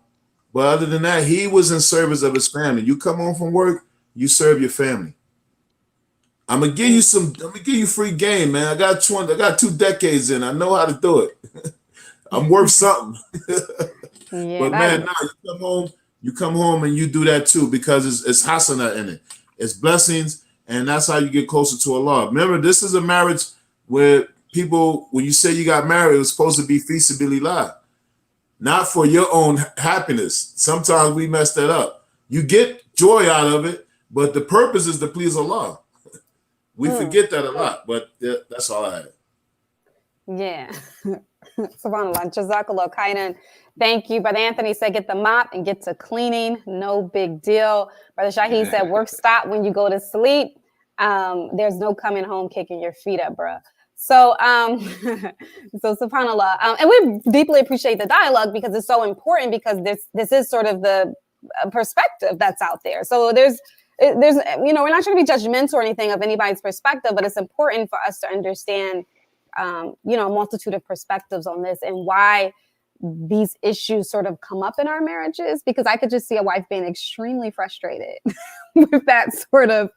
But other than that, he was in service of his family. You come home from work, you serve your family. I'm gonna give you free game, man. I got 2 decades in. I know how to do it. I'm worth something. Yeah, but man, no, you come home and you do that too, because it's hasana in it. It's blessings, and that's how you get closer to Allah. Remember, this is a marriage where people, when you say you got married, it was supposed to be fi sabilillah, not for your own happiness. Sometimes we mess that up. You get joy out of it, but the purpose is to please Allah. We forget that a lot, but that's all I had. Yeah. SubhanAllah. Jazakallah khairan. Thank you. Brother Anthony said, get the mop and get to cleaning. No big deal. Brother Shahid said, work stop when you go to sleep. There's no coming home kicking your feet up, bruh. So, so SubhanAllah. And we deeply appreciate the dialogue because it's so important, because this is sort of the perspective that's out there. So there's, you know, we're not trying to be judgmental or anything of anybody's perspective, but it's important for us to understand, you know, a multitude of perspectives on this and why these issues sort of come up in our marriages, because I could just see a wife being extremely frustrated with that sort of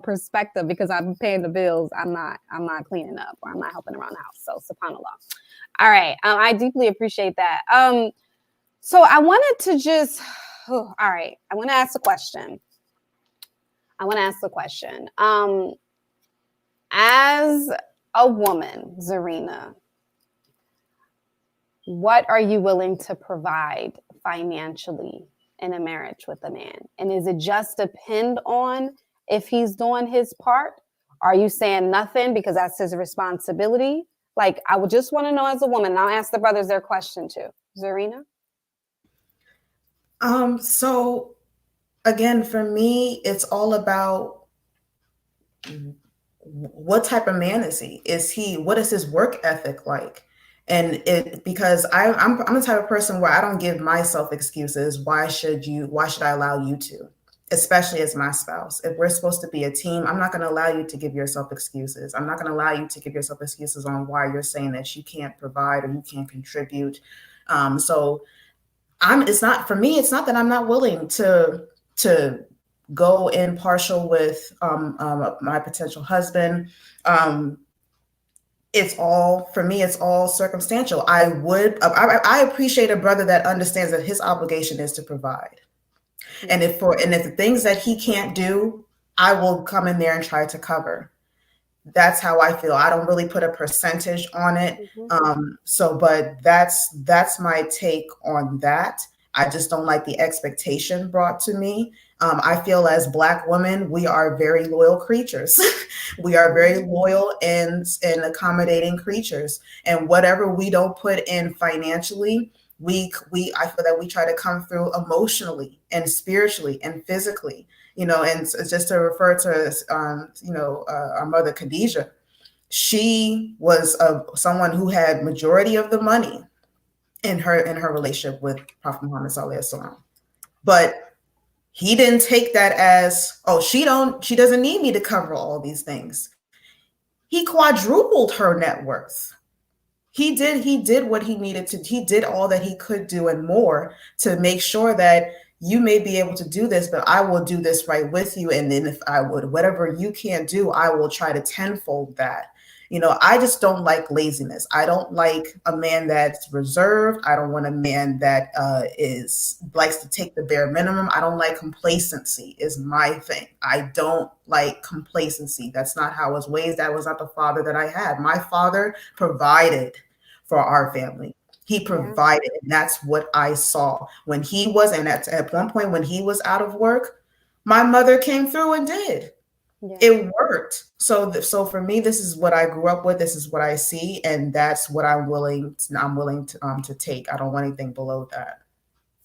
perspective, because I'm paying the bills, I'm not cleaning up, or I'm not helping around the house. So subhanAllah. All right. I deeply appreciate that. So I wanted to just, all right, I want to ask a question. As a woman, Zarinah, what are you willing to provide financially in a marriage with a man? And is it just depend on if he's doing his part, Are you saying nothing because that's his responsibility? Like, I would just want to know as a woman, and I'll ask the brothers their question too. Zarinah? So again, for me, it's all about what type of man is he? What is his work ethic like? And because I'm the type of person where I don't give myself excuses. Why should I allow you to? Especially as my spouse. If we're supposed to be a team, I'm not going to allow you to give yourself excuses. I'm not going to allow you to give yourself excuses on why you're saying that you can't provide or you can't contribute. So it's not that I'm not willing to go impartial with my potential husband. It's all circumstantial. I appreciate a brother that understands that his obligation is to provide. And if the things that he can't do, I will come in there and try to cover. That's how I feel. I don't really put a percentage on it. But that's my take on that. I just don't like the expectation brought to me. I feel as Black women, we are very loyal creatures. We are very loyal and accommodating creatures. And whatever we don't put in financially, I feel that we try to come through emotionally and spiritually and physically. And just to refer to, our mother Khadijah, she was someone who had majority of the money in her relationship with Prophet Muhammad Sallallahu Alaihi Wasallam. But he didn't take that as, she doesn't need me to cover all these things. He quadrupled her net worth. He did what he needed to. He did all that he could do and more to make sure that you may be able to do this, but I will do this right with you. And then whatever you can't do, I will try to tenfold that. I just don't like laziness. I don't like a man that's reserved. I don't want a man that likes to take the bare minimum. I don't like complacency is my thing. I don't like complacency. That's not how I was raised. That was not the father that I had. My father provided for our family. He provided, and that's what I saw when he was, and at one point when he was out of work, my mother came through and did. Yeah. It worked. So for me, this is what I grew up with. This is what I see, and that's what I'm willing to take. I don't want anything below that.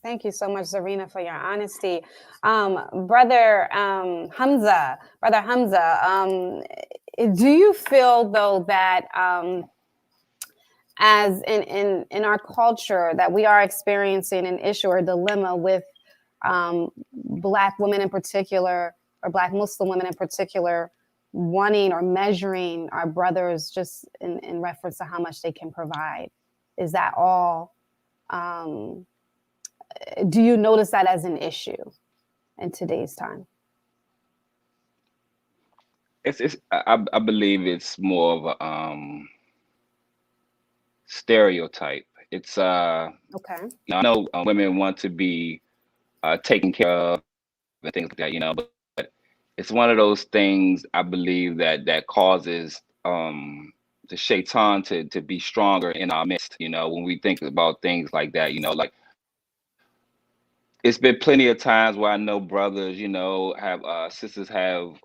Thank you so much, Zarinah, for your honesty. Brother Hamza, do you feel though that as in our culture that we are experiencing an issue or a dilemma with Black women in particular, or Black Muslim women in particular, wanting or measuring our brothers just in reference to how much they can provide? Is that all? Do you notice that as an issue in today's time? I believe it's more of a stereotype. It's okay. I know women want to be taken care of and things like that, but it's one of those things I believe that causes the shaitan to be stronger in our midst, when we think about things like that, like it's been plenty of times where I know brothers, have sisters have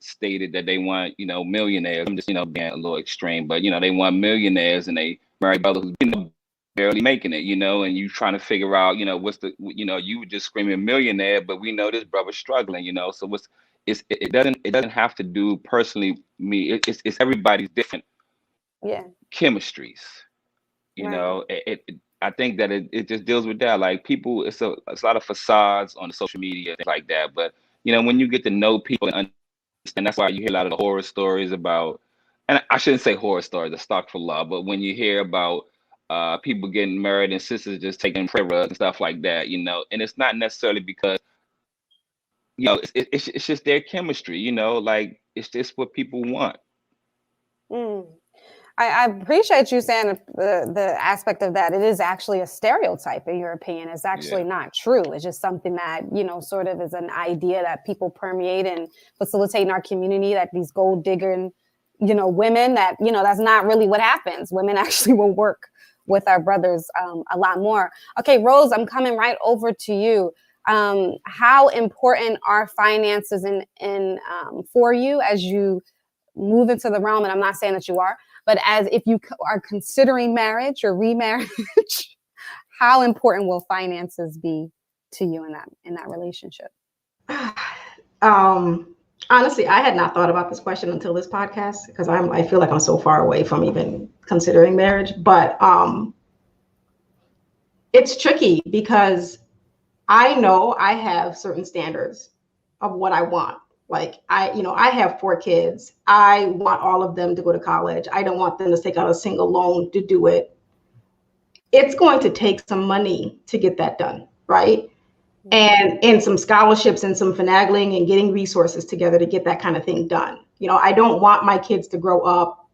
stated that they want, millionaires. I'm just, being a little extreme, but they want millionaires, and they marry brothers who's barely making it, and you trying to figure out, what's the, you were just screaming millionaire, but we know this brother's struggling, so it doesn't have to do personally me. It's everybody's different chemistries, I think that it just deals with that. Like people, it's a lot of facades on the social media, things like that. But when you get to know people and understand, that's why you hear a lot of the horror stories about, and I shouldn't say horror stories, astaghfirullah, but when you hear about people getting married and sisters just taking prayer rugs and stuff like that, and it's not necessarily because it's just their chemistry, like it's just what people want. I appreciate you saying the aspect of that. It is actually a stereotype, in your opinion. It's actually not true. It's just something that, sort of is an idea that people permeate and facilitate in our community, that these gold digging, women, that, that's not really what happens. Women actually will work with our brothers a lot more. Okay, Rose, I'm coming right over to you. How important are finances in for you as you move into the realm, and I'm not saying that you are, but as if you are considering marriage or remarriage, how important will finances be to you in that relationship? Honestly, I had not thought about this question until this podcast, because I feel like I'm so far away from even considering marriage. But it's tricky because I know I have certain standards of what I want. Like I have 4 kids. I want all of them to go to college. I don't want them to take out a single loan to do it. It's going to take some money to get that done, right? And some scholarships and some finagling and getting resources together to get that kind of thing done. I don't want my kids to grow up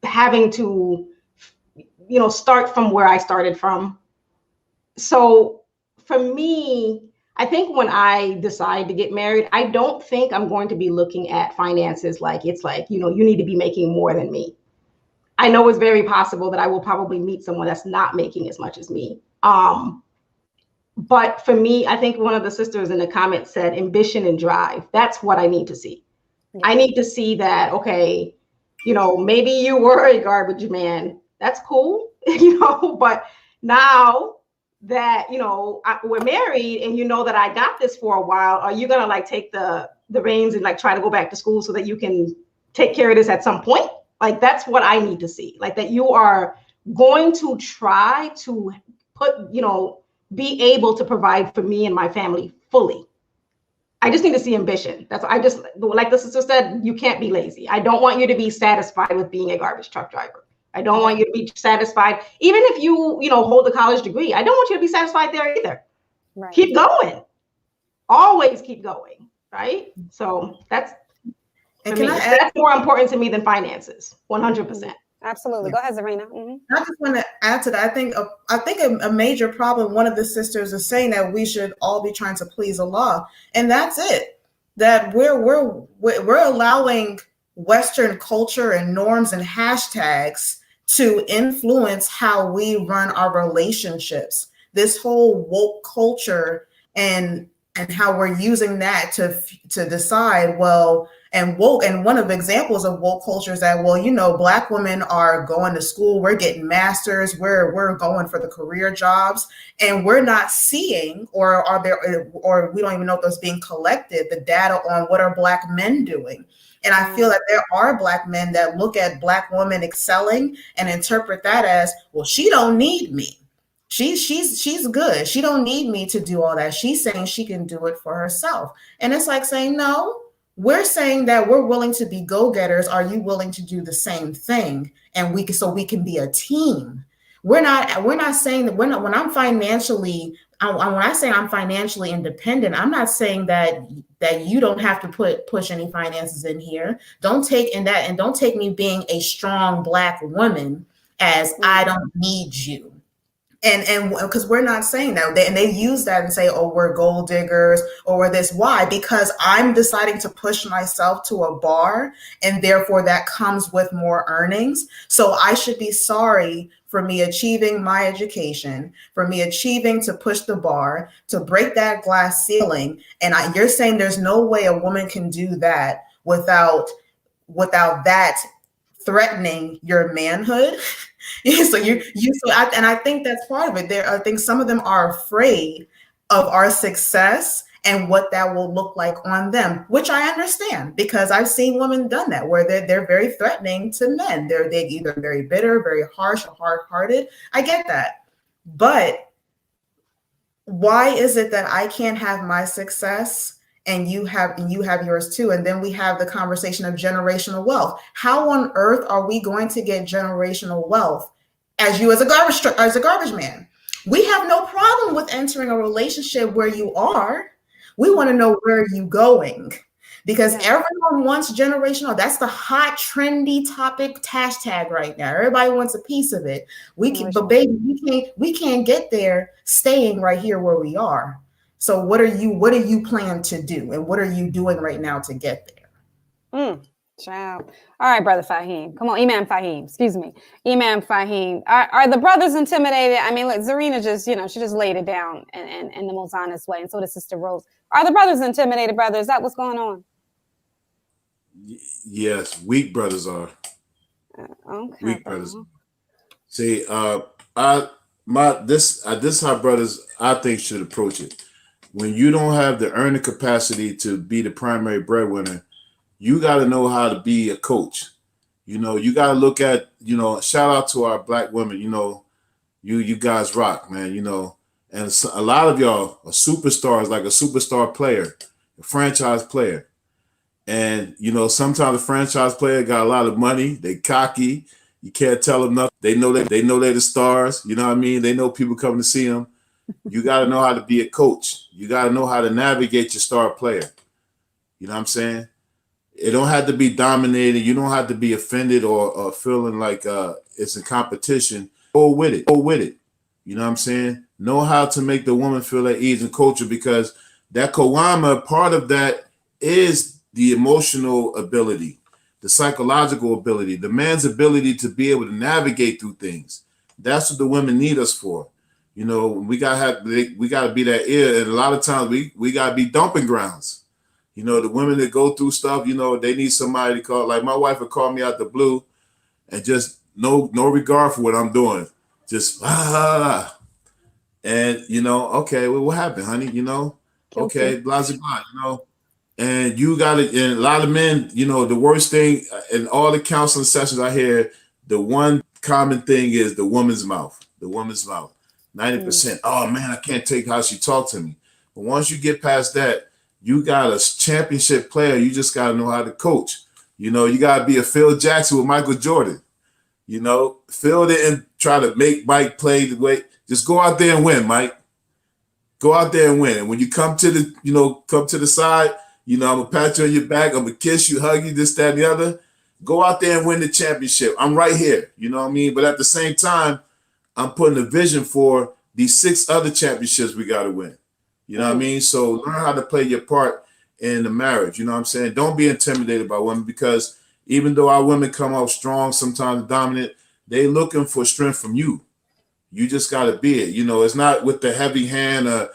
having to, start from where I started from. So for me, I think when I decide to get married, I don't think I'm going to be looking at finances like it's like, you need to be making more than me. I know it's very possible that I will probably meet someone that's not making as much as me. But for me, I think one of the sisters in the comments said ambition and drive. That's what I need to see. Yeah. I need to see that, okay, maybe you were a garbage man. That's cool, but now that, we're married and that I got this for a while, are you going to take the reins and try to go back to school so that you can take care of this at some point? That's what I need to see. That you are going to try to put, be able to provide for me and my family fully. I just need to see ambition. Like the sister said, you can't be lazy. I don't want you to be satisfied with being a garbage truck driver. I don't want you to be satisfied. Even if you hold a college degree, I don't want you to be satisfied there either. Right. Keep going. Always keep going. Right. So that's more important to me than finances. 100%. Absolutely. Go ahead, Zarinah. Mm-hmm. I just want to add to that. I think a major problem, one of the sisters is saying that we should all be trying to please Allah. And that's it. That we're allowing Western culture and norms and hashtags to influence how we run our relationships. This whole woke culture and how we're using that to decide, and one of the examples of woke culture is that, Black women are going to school, we're getting masters, we're going for the career jobs, and we're not seeing, or we don't even know if that's being collected, the data on what are Black men doing. And I feel that there are Black men that look at Black women excelling and interpret that as, well, she don't need me. She's good. She don't need me to do all that. She's saying she can do it for herself. And it's like saying, no, we're saying that we're willing to be go-getters. Are you willing to do the same thing? And we can be a team. We're not saying that when I say I'm financially independent, I'm not saying that you don't have to push any finances in here. Don't take me being a strong Black woman as I don't need you. And because we're not saying that, they use that and say, oh, we're gold diggers or we're this. Why? Because I'm deciding to push myself to a bar, and therefore that comes with more earnings. So I should be sorry for me achieving my education, for me achieving to push the bar, to break that glass ceiling. And you're saying there's no way a woman can do that without that threatening your manhood. And I think that's part of it. I think some of them are afraid of our success and what that will look like on them, which I understand, because I've seen women done that, where they're very threatening to men. They're either very bitter, very harsh, or hard-hearted. I get that. But why is it that I can't have my success and you have yours too? And then we have the conversation of generational wealth. How on earth are we going to get generational wealth as a garbage man? We have no problem with entering a relationship where you are. We want to know where you're going, because everyone wants generational. That's the hot, trendy topic hashtag right now. Everybody wants a piece of it. But baby, we can't get there staying right here where we are. So what do you plan to do? And what are you doing right now to get there? Child. All right, Brother Faheem. Come on, Imam Faheem. Excuse me. Imam Faheem. Are the brothers intimidated? I mean, look, Zarinah just, she just laid it down in the most honest way. And so did Sister Rose. Are the brothers intimidated, brother? Is that what's going on? Yes, weak brothers are. Okay. Weak brothers. See, this is how brothers I think should approach it. When you don't have the earning capacity to be the primary breadwinner, you got to know how to be a coach. You know, you got to look at, shout out to our black women. You guys rock, man. And a lot of y'all are superstars, like a superstar player, a franchise player. And sometimes a franchise player got a lot of money. They cocky. You can't tell them nothing. They know they're the stars. You know what I mean? They know people coming to see them. You got to know how to be a coach. You got to know how to navigate your star player. You know what I'm saying? It don't have to be dominated. You don't have to be offended or feeling like it's a competition. Go with it. Go with it. You know what I'm saying? Know how to make the woman feel at ease and coach her, because that Kawama, part of that is the emotional ability, the psychological ability, the man's ability to be able to navigate through things. That's what the women need us for. We gotta be that ear, and a lot of times we gotta be dumping grounds. The women that go through stuff, they need somebody to call. Like my wife would call me out the blue, and just no regard for what I'm doing, just and okay, well, what happened, honey? Okay, blah blah blah. And you got it. And a lot of men, the worst thing in all the counseling sessions I hear, the one common thing is the woman's mouth. The woman's mouth. 90%. Oh man, I can't take how she talked to me. But once you get past that, you got a championship player. You just got to know how to coach. You got to be a Phil Jackson with Michael Jordan. Field it and try to make Mike play the way. Just go out there and win, Mike. Go out there and win. And when you come to the side, I'm gonna pat you on your back. I'm gonna kiss you, hug you, this, that, and the other. Go out there and win the championship. I'm right here. You know what I mean? But at the same time, I'm putting a vision for these 6 other championships we got to win. You know what I mean? So learn how to play your part in the marriage. You know what I'm saying? Don't be intimidated by women, because even though our women come off strong, sometimes dominant, they looking for strength from you. You just got to be it. It's not with the heavy hand or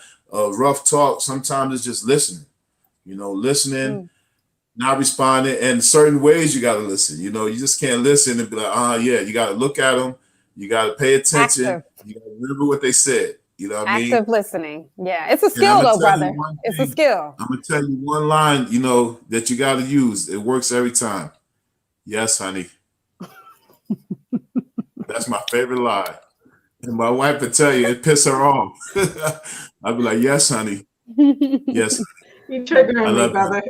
rough talk. Sometimes it's just listening. Listening, not responding, and certain ways you got to listen. You just can't listen and be like, yeah. You got to look at them. You got to pay attention. Active. You got to remember what they said. You know what I mean? Active listening. Yeah, it's a skill though, brother. It's a skill. I'm going to tell you one line, that you got to use. It works every time. Yes, honey. That's my favorite line. And my wife would tell you, it piss her off. I'd be like, yes, honey. Yes. You triggering me, brother.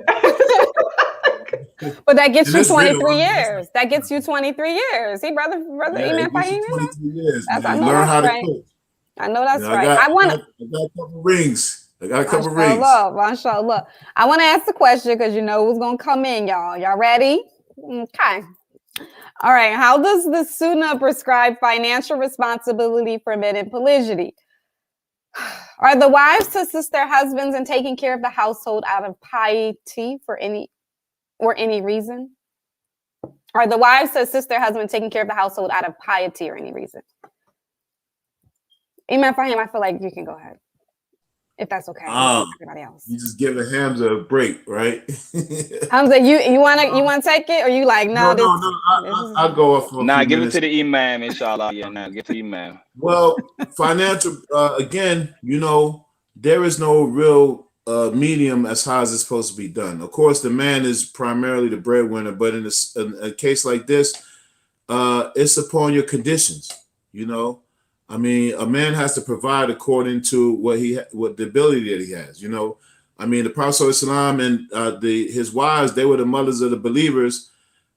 But that gets you 23 years. That gets you 23 years. See, brother, Imam Faheem. 23 years. Learn how to coach. I know that's right. I got a couple rings. I got a couple rings. Mashallah. I want to ask the question because you know who's going to come in, y'all. Y'all ready? Okay. All right. How does the Sunnah prescribe financial responsibility for men in polygyny? Are the wives to assist their husbands in taking care of the household out of piety for any reason? Are the wives to assist their husband in taking care of the household out of piety or any reason? Imam Faheem, I feel like you can go ahead, if that's okay. Everybody else, you just giving Hamza a break, right? Hamza, you wanna take it, or you like no? I'll go off. Nah, give it to the Imam, inshallah. Yeah, nah, give it to the Imam. Well, financial again, there is no real medium as how it's supposed to be done. Of course, the man is primarily the breadwinner, but in a case like this, it's upon your conditions. I mean, a man has to provide according to what the ability that he has. I mean, the Prophet Islam and his wives, they were the mothers of the believers,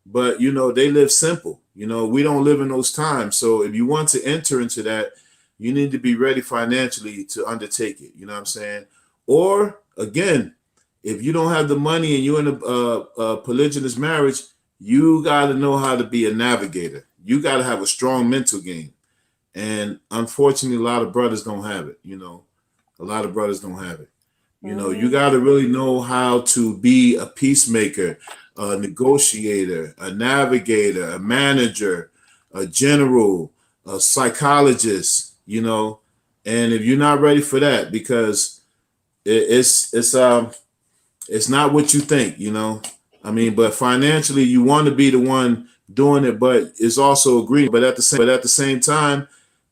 but they live simple. We don't live in those times. So if you want to enter into that, you need to be ready financially to undertake it. You know what I'm saying? Or again, if you don't have the money and you're in a polygynous marriage, you got to know how to be a navigator. You got to have a strong mental game. And unfortunately, a lot of brothers don't have it. A lot of brothers don't have it. You got to really know how to be a peacemaker, a negotiator, a navigator, a manager, a general, a psychologist, and if you're not ready for that, because it's not what you think, I mean, but financially, you want to be the one doing it, but it's also agreed. But at the same time,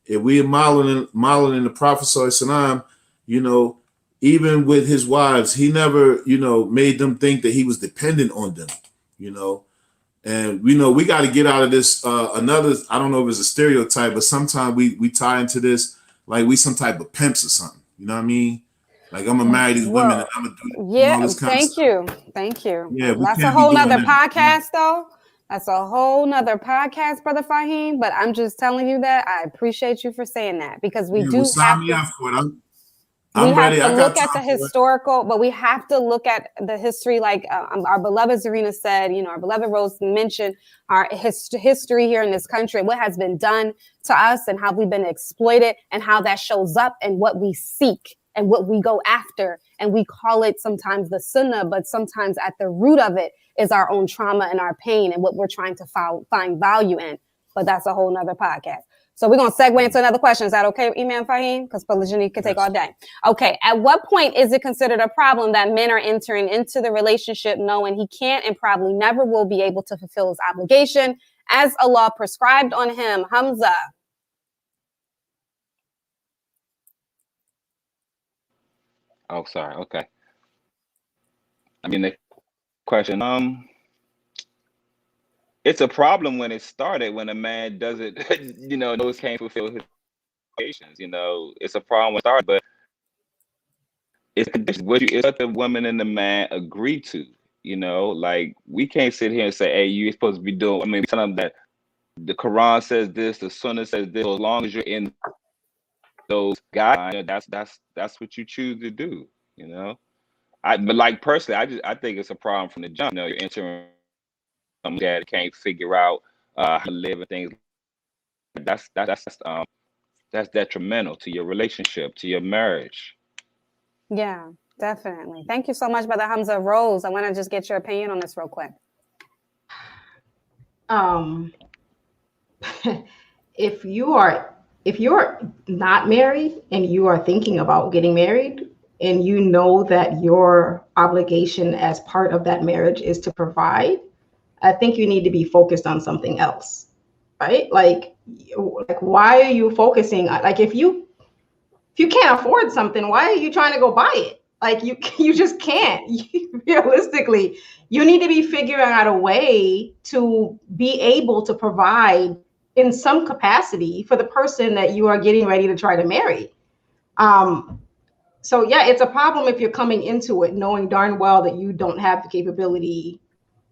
if we are modeling the Prophet Sallallahu, you know, even with his wives, he never, you know, made them think that he was dependent on them, you know. And you know, we got to get out of this. Another, I don't know if it's a stereotype, but sometimes we tie into this like we some type of pimps or something. You know what I mean? Like I'm gonna marry these women and I'm gonna do this, yeah. all this kind of stuff. Thank you. Yeah, we That's a can't be whole doing nother that. podcast, though. That's a whole nother podcast, Brother Faheem. But I'm just telling you that I appreciate you for saying that, because we Yeah, do well, have sign me to. up for it. We I'm have ready. to I look got at the time for it. historical, but we have to look at the history. Like our beloved Zarinah said, you know, our beloved Rose mentioned our history here in this country, what has been done to us and how we've been exploited and how that shows up and what we seek and what we go after. And we call it sometimes the sunnah, but sometimes at the root of it is our own trauma and our pain and what we're trying to find value in. But that's a whole nother podcast. So we're going to segue into another question. Is that okay, Imam Faheem? Because polygyny could take all day. Okay. At what point is it considered a problem that men are entering into the relationship knowing he can't and probably never will be able to fulfill his obligation as Allah prescribed on him? Hamza. Oh, sorry. Okay. I mean, the question, it's a problem when it started, when a man doesn't, you know, knows can't fulfill his obligations. You know, it's a problem when it started, but it's what the woman and the man agree to. You know, like we can't sit here and say, "Hey, you're supposed to be doing." I mean, we tell them that the Quran says this, the Sunnah says this. So as long as you're in those guidelines, that's what you choose to do. You know, but like personally, I think it's a problem from the jump. You know, you're entering some that can't figure out how to live and things. That's detrimental to your relationship, to your marriage. Yeah, definitely. Thank you so much, Brother Hamza. Rose, I want to just get your opinion on this real quick. If you're not married and you are thinking about getting married and you know that your obligation as part of that marriage is to provide, I think you need to be focused on something else, right? Like why are you focusing on, like, if you can't afford something, why are you trying to go buy it? Like you just can't. Realistically, you need to be figuring out a way to be able to provide in some capacity for the person that you are getting ready to try to marry. So yeah, it's a problem if you're coming into it knowing darn well that you don't have the capability.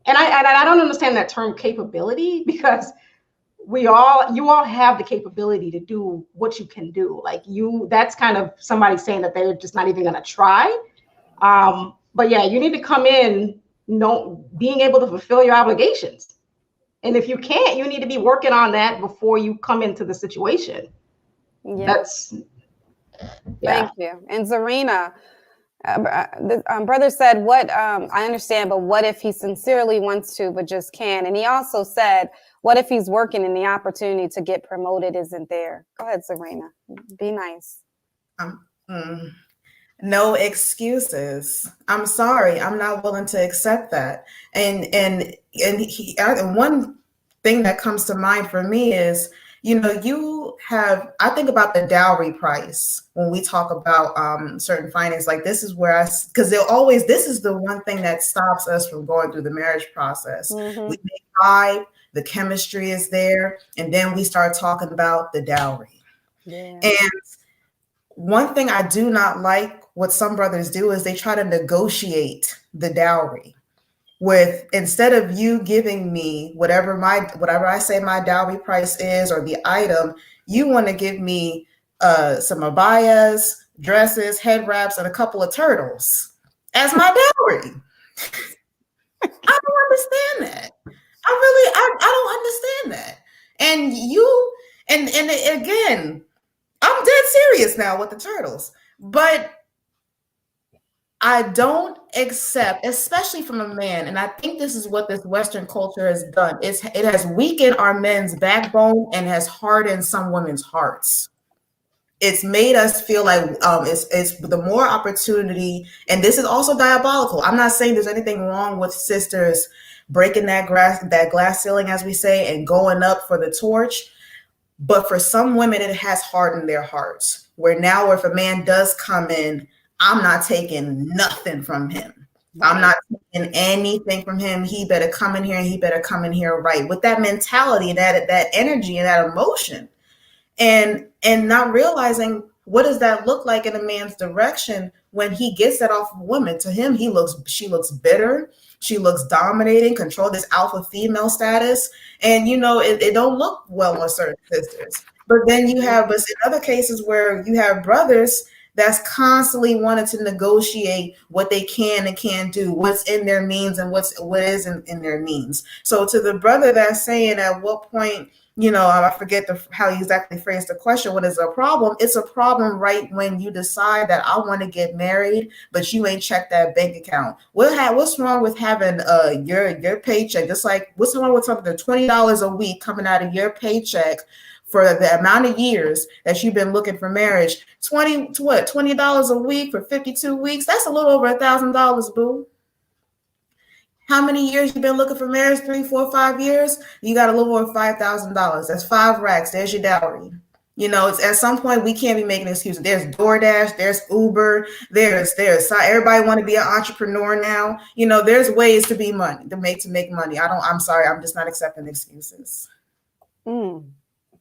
And I don't understand that term capability, because you all have the capability to do what you can do. Like that's kind of somebody saying that they're just not even going to try. But yeah, you need to come in being able to fulfill your obligations. And if you can't, you need to be working on that before you come into the situation. Yeah. Thank you. And Zarinah, brother said, I understand, but what if he sincerely wants to, but just can't? And he also said, what if he's working and the opportunity to get promoted isn't there? Go ahead, Zarinah. Be nice. No excuses. I'm sorry. I'm not willing to accept that. And one thing that comes to mind for me is, you know, I think about the dowry price when we talk about certain finance. Like this is where this is the one thing that stops us from going through the marriage process. Mm-hmm. We make vibe, the chemistry is there, and then we start talking about the dowry. Yeah. And one thing I do not like what some brothers do is they try to negotiate the dowry with, instead of you giving me whatever I say my dowry price is or the item, you want to give me some abayas, dresses, head wraps, and a couple of turtles as my dowry. I don't understand that. I don't understand that. And again, I'm dead serious now with the turtles, but I don't accept, especially from a man, and I think this is what this Western culture has done. It has weakened our men's backbone and has hardened some women's hearts. it's made us feel like it's the more opportunity, and this is also diabolical. I'm not saying there's anything wrong with sisters breaking that glass ceiling, as we say, and going up for the torch. But for some women, it has hardened their hearts, where now if a man does come in, I'm not taking nothing from him. I'm not taking anything from him. He better come in here, and he better come in here right, with that mentality, that energy and that emotion. And not realizing, what does that look like in a man's direction when he gets that off of a woman? To him, she looks bitter. She looks dominating, control, this alpha female status. And, it don't look well on certain sisters. But then you have in other cases where you have brothers that's constantly wanting to negotiate what they can and can't do, what's in their means and what isn't in their means. So to the brother that's saying, at what point, I forget how you exactly phrased the question, what is a problem? It's a problem right when you decide that I want to get married, but you ain't checked that bank account. What's wrong with having your paycheck? Just like, what's wrong with something, $20 a week coming out of your paycheck for the amount of years that you've been looking for marriage? $20 a week for 52 weeks? That's a little over $1,000, boo. How many years you been looking for marriage? 3, 4, 5 years? You got a little over $5,000. That's 5 racks. There's your dowry. It's at some point we can't be making excuses. There's DoorDash, there's Uber, there's everybody want to be an entrepreneur now. There's ways to be money, to make money. I'm sorry, I'm just not accepting excuses. Woo,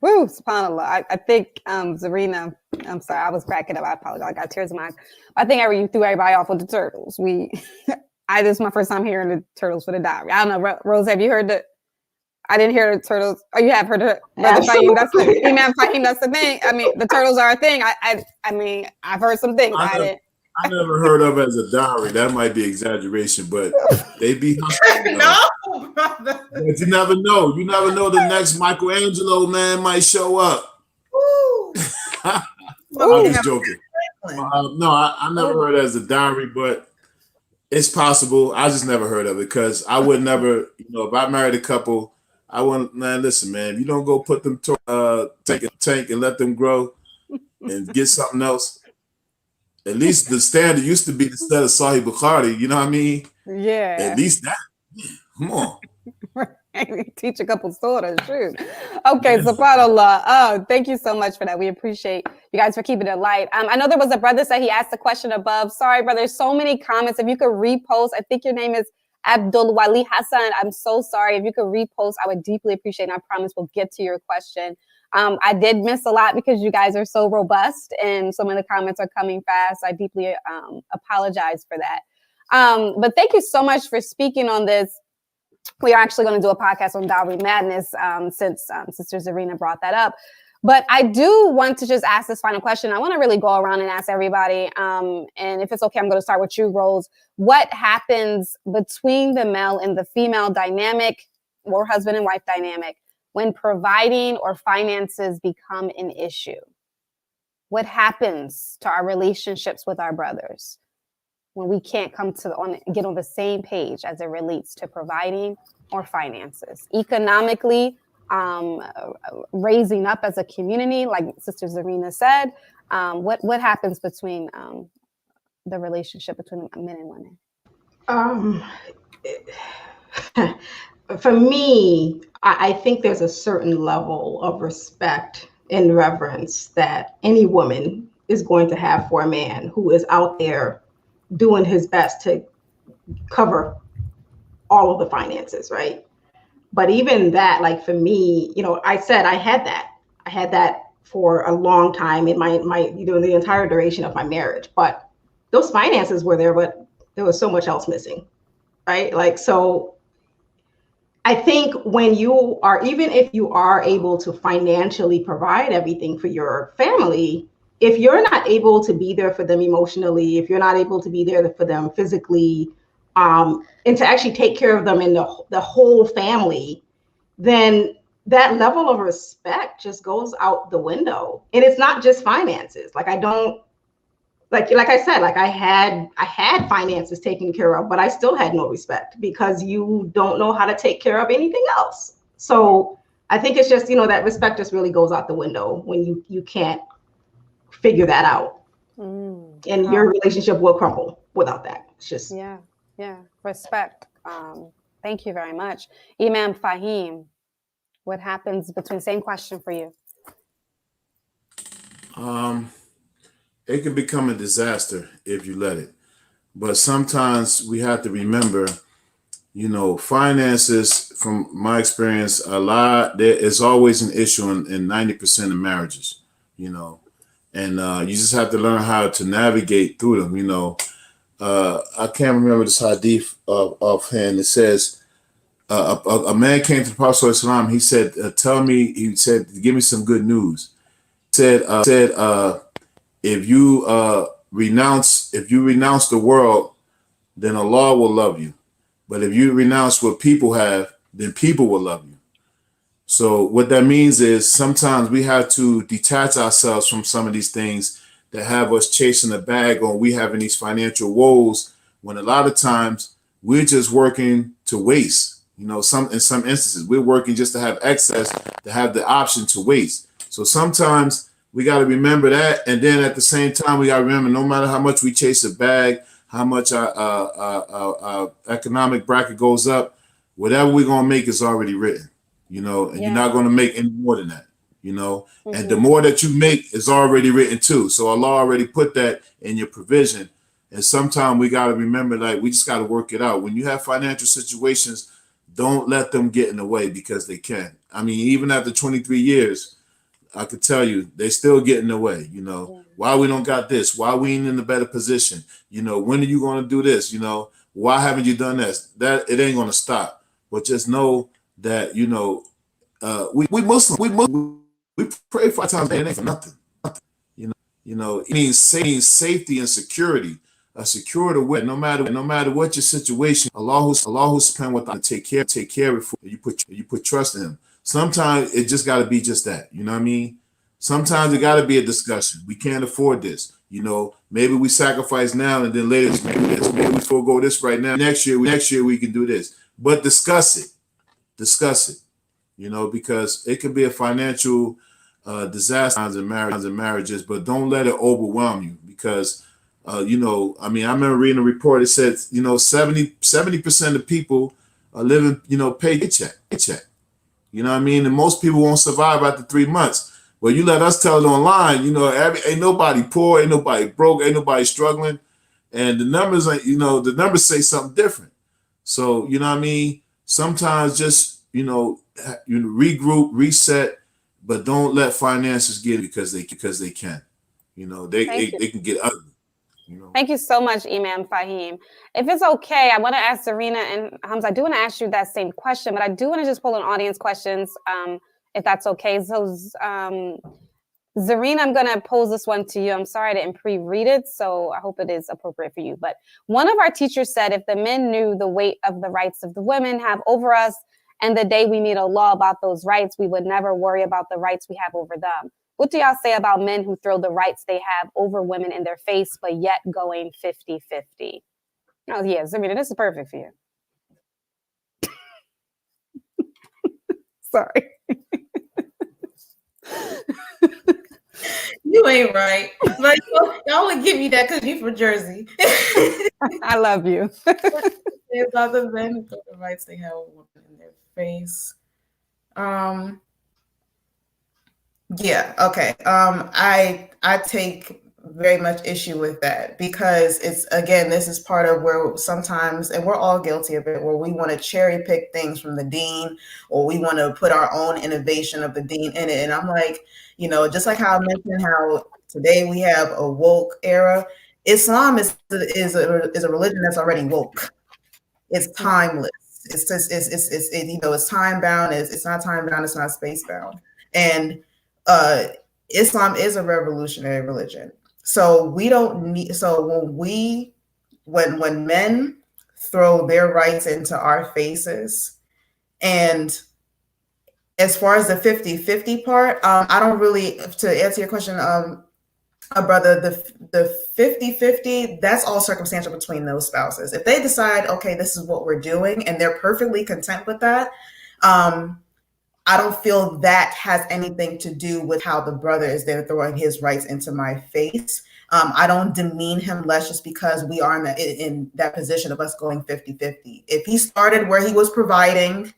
subhanAllah. I think Zarinah, I'm sorry, I was cracking up. I apologize. I got tears in my eyes. I think you threw everybody off with the turtles. This is my first time hearing the turtles for the dowry. I don't know, Rose, have you heard I didn't hear the turtles. Oh, you have heard it, Brother Faheem. That's the Imam Faheem. That's the thing. I mean, the turtles are a thing. I mean, I've heard some things. I never heard of it as a dowry. That might be exaggeration, but they be hustling. No, brother. But you never know. You never know, the next Michelangelo man might show up. I'm just joking. No, I never heard it as a dowry, but it's possible. I just never heard of it, because I would never, if I married a couple, I wouldn't, man, listen, man, if you don't go put them take a tank and let them grow and get something else. At least the standard used to be the set of Sahih Bukhari, you know what I mean? Yeah. At least that. Come on. Teach a couple sortas, shoot. Okay, subhanAllah. Oh, thank you so much for that. We appreciate you guys for keeping it light. I know there was a brother said he asked the question above. Sorry, brother, so many comments. If you could repost, I think your name is Abdul Wali Hassan. I'm so sorry. If you could repost, I would deeply appreciate it. I promise we'll get to your question. I did miss a lot because you guys are so robust and some of the comments are coming fast. I deeply apologize for that. But thank you so much for speaking on this. We are actually going to do a podcast on dowry madness since Sister Zarinah brought that up. But I do want to just ask this final question. I want to really go around and ask everybody. And if it's okay, I'm going to start with you, Rose. What happens between the male and the female dynamic, or husband and wife dynamic, when providing or finances become an issue? What happens to our relationships with our brothers when we can't get on the same page as it relates to providing or finances? Economically, raising up as a community, like Sister Zarinah said, what happens between the relationship between men and women? For me, I think there's a certain level of respect and reverence that any woman is going to have for a man who is out there doing his best to cover all of the finances, right? But even that, like for me, I said I had that for a long time in my the entire duration of my marriage. But those finances were there, but there was so much else missing, right? Like, so I think when you are, even if you are able to financially provide everything for your family, if you're not able to be there for them emotionally, if you're not able to be there for them physically, and to actually take care of them in the whole family, then that level of respect just goes out the window. And it's not just finances. Like, I don't, like I said, like I had finances taken care of, but I still had no respect because you don't know how to take care of anything else. So I think it's just, that respect just really goes out the window when you can't figure that out. And your Wow. relationship will crumble without that. It's just Yeah. Respect. Thank you very much. Imam Faheem, what happens between, same question for you. It can become a disaster if you let it. But sometimes we have to remember, you know, finances, from my experience, there is always an issue in 90% of marriages, you know, and you just have to learn how to navigate through them, you know. I can't remember this hadith offhand. It says, a man came to the Prophet ﷺ. He said, he said, give me some good news. He said, if you renounce the world, then Allah will love you. But if you renounce what people have, then people will love you. So what that means is sometimes we have to detach ourselves from some of these things that have us chasing a bag, or we having these financial woes, when a lot of times we're just working to waste. You know, in some instances, we're working just to have excess, to have the option to waste. So sometimes we got to remember that. And then at the same time, we got to remember, no matter how much we chase a bag, how much our economic bracket goes up, whatever we're going to make is already written, you know, and you're not going to make any more than that, you know, and the more that you make is already written too. So Allah already put that in your provision. And sometimes we got to remember, like, we just got to work it out. When you have financial situations, don't let them get in the way, because they can. I mean, even after 23 years, I could tell you, they still get in the way, you know. Why we don't got this? Why we ain't in a better position? You know, when are you going to do this? You know, why haven't you done this? That it ain't going to stop. But just know that, you know, we Muslim, we pray 5 times a day. It ain't for nothing. You know, it means safety and security. A secure to win, no matter what your situation, Allah who's spent with to take care of it for you. You put trust in Him. Sometimes it just got to be just that. You know what I mean? Sometimes it got to be a discussion. We can't afford this. You know, maybe we sacrifice now and then later maybe we forego this right now. Next year we can do this. But discuss it. You know, because it could be a financial disaster in marriages, but don't let it overwhelm you, because you know, I mean, I remember reading a report. It said, you know, 70% of people are living, you know, paycheck. You know what I mean? And most people won't survive after 3 months. Well, you let us tell it online, you know, ain't nobody poor, ain't nobody broke, ain't nobody struggling. And the numbers, you know, the numbers say something different. So, you know what I mean? Sometimes just, you know, regroup, reset, but don't let finances get it, because they can. You know, they can get ugly. You know? Thank you so much, Imam Faheem. If it's okay, I want to ask Zarinah and Hamza, I do want to ask you that same question, but I do want to just pull in audience questions, if that's okay. So, Zarinah, I'm going to pose this one to you. I'm sorry I didn't pre-read it, so I hope it is appropriate for you. But one of our teachers said, if the men knew the weight of the rights of the women have over us, and the day we meet a law about those rights, we would never worry about the rights we have over them. What do y'all say about men who throw the rights they have over women in their face, but yet going 50-50? Oh, yes. I mean, this is perfect for you. Sorry. You ain't right. Like, you only give me that because you from Jersey. I love you. About the men who throw the rights they have in their face. Yeah, okay. I take very much issue with that, because it's, again, this is part of where sometimes, and we're all guilty of it, where we want to cherry pick things from the deen, or we want to put our own innovation of the deen in it. And I'm like, you know, just like how I mentioned how today we have a woke era, Islam is a religion that's already woke. It's timeless. It's just you know, it's time bound. It's not time bound. It's not space bound. And Islam is a revolutionary religion. So we don't need. So when men throw their rights into our faces, and as far as the 50-50 part, I don't really, to answer your question, brother, the 50-50, that's all circumstantial between those spouses. If they decide, okay, this is what we're doing, and they're perfectly content with that, I I don't feel that has anything to do with how the brother is there throwing his rights into my face. I don't demean him less just because we are in that position of us going 50-50. If he started where he was providing,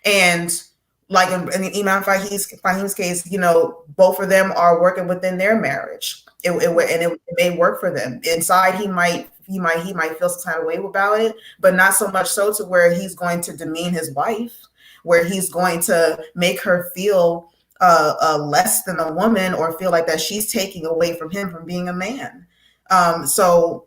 and like in Imam Faheem's case, you know, both of them are working within their marriage. It may work for them. Inside, he might feel some kind of way about it, but not so much so to where he's going to demean his wife, where he's going to make her feel less than a woman, or feel like that she's taking away from him from being a man. So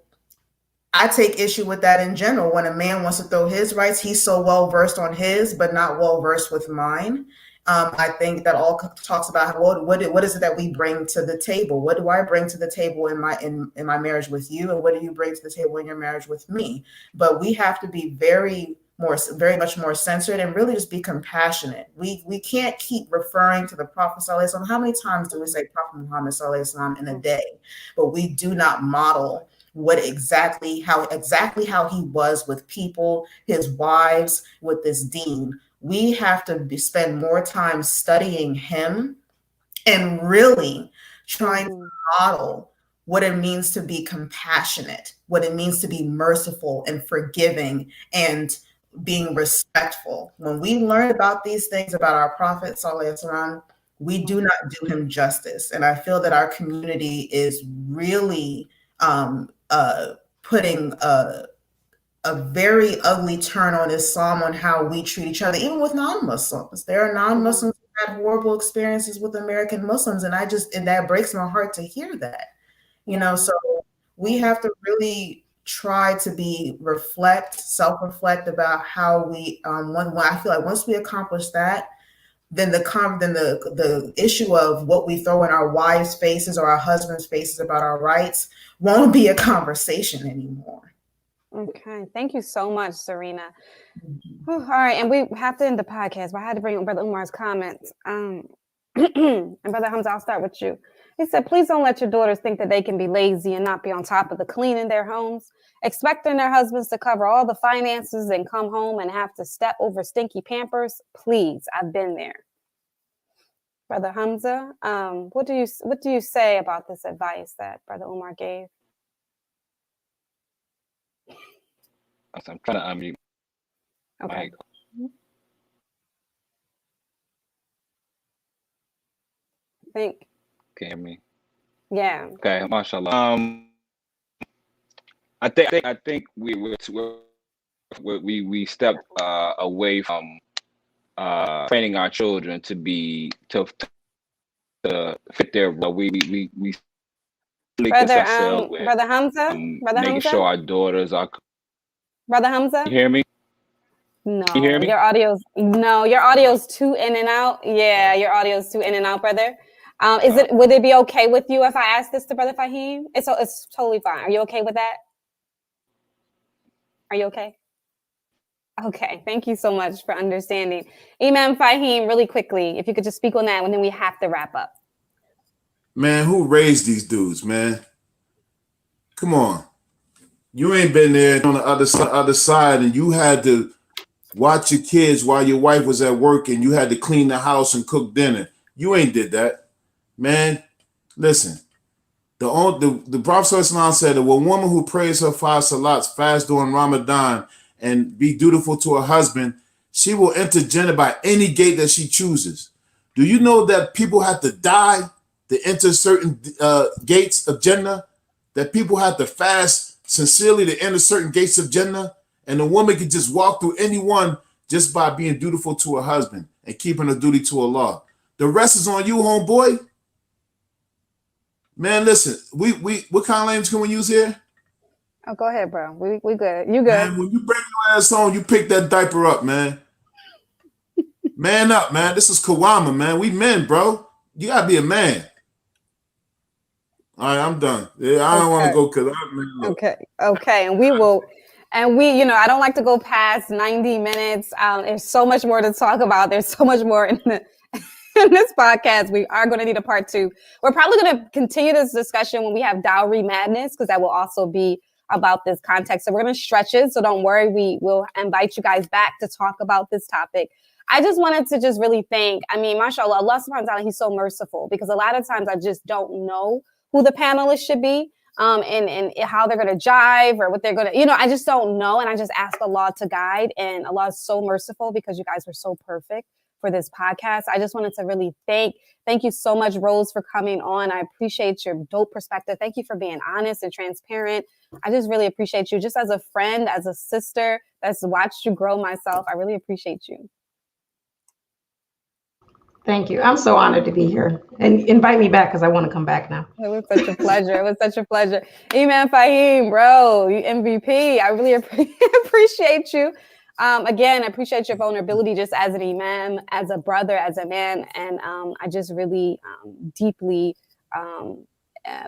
I take issue with that in general. When a man wants to throw his rights, he's so well versed on his, but not well versed with mine. I think that all talks about what is it that we bring to the table? What do I bring to the table in my marriage with you, and what do you bring to the table in your marriage with me? But we have to be very much more censored and really just be compassionate. We can't keep referring to the Prophet Sallallahu Alaihi Wasallam. How many times do we say Prophet Muhammad Sallallahu Alaihi Wasallam in a day? But we do not model how he was with people, his wives, with this deen. We have to spend more time studying him and really trying to model what it means to be compassionate, what it means to be merciful and forgiving and being respectful. When we learn about these things about our Prophet Sallallahu Alaihi Wasallam, we do not do him justice. And I feel that our community is really putting a very ugly turn on Islam, on how we treat each other, even with non-Muslims. There are non-Muslims who had horrible experiences with American Muslims, and that breaks my heart to hear that. You know, so we have to really try to self-reflect about how we. When I feel like once we accomplish that, then the issue of what we throw in our wives' faces or our husbands' faces about our rights won't be a conversation anymore. Okay, thank you so much, Zarinah. All right, and we have to end the podcast, but I had to bring up Brother Umar's comments. And Brother Hamza, I'll start with you. He said, please don't let your daughters think that they can be lazy and not be on top of the cleaning their homes, expecting their husbands to cover all the finances and come home and have to step over stinky Pampers. Please, I've been there. Brother Hamza, what do you say about this advice that Brother Umar gave? I'm trying to unmute. Okay. Can you hear me? Yeah. Okay, mashallah. I think we stepped away from training our children to fit their role. We Brother Hamza, making sure our daughters are. Brother Hamza, you hear me? No, you hear me? your audio's too in and out. Yeah, your audio's too in and out, brother. Would it be okay with you if I ask this to Brother Faheem? It's totally fine. Are you okay with that? Are you okay? Okay, thank you so much for understanding. Imam Faheem, really quickly, if you could just speak on that, and then we have to wrap up. Man, who raised these dudes, man? Come on. You ain't been there on the other side, and you had to watch your kids while your wife was at work, and you had to clean the house and cook dinner. You ain't did that. Man, listen. The Prophet ﷺ said that a woman who prays her 5 salats, fast during Ramadan, and be dutiful to her husband, she will enter Jannah by any gate that she chooses. Do you know that people have to die to enter certain gates of Jannah? That people have to fast sincerely to enter certain gates of Jannah? And a woman can just walk through any one just by being dutiful to her husband and keeping her duty to Allah. The rest is on you, homeboy. Man, listen, what kind of language can we use here? Oh, go ahead, bro. We good. You good. Man, when you bring your ass home, you pick that diaper up, man. Man up, man. This is Kawama, man. We men, bro. You gotta be a man. All right, I'm done. Yeah, I don't want to go because I'm Okay. And we will. And I don't like to go past 90 minutes. There's so much more to talk about. There's so much more in this podcast. We are going to need a part 2. We're probably going to continue this discussion when we have Dowry Madness, because that will also be about this context. So we're going to stretch it. So don't worry. We will invite you guys back to talk about this topic. I just wanted to just really thank, I mean, mashallah, Allah subhanahu wa ta'ala, he's so merciful, because a lot of times I just don't know who the panelists should be, and how they're going to jive or what they're going to, I just don't know. And I just ask Allah to guide, and Allah is so merciful because you guys were so perfect for this podcast. I just wanted to really thank you so much, Rose, for coming on. I appreciate your dope perspective. Thank you for being honest and transparent. I just really appreciate you, just as a friend, as a sister that's watched you grow myself. I really appreciate you. Thank you. I'm so honored to be here, and invite me back because I want to come back now. It was such a pleasure. It was such a pleasure. Imam Faheem, bro, you MVP. I really appreciate you. Again, I appreciate your vulnerability just as an imam, as a brother, as a man. And I just really deeply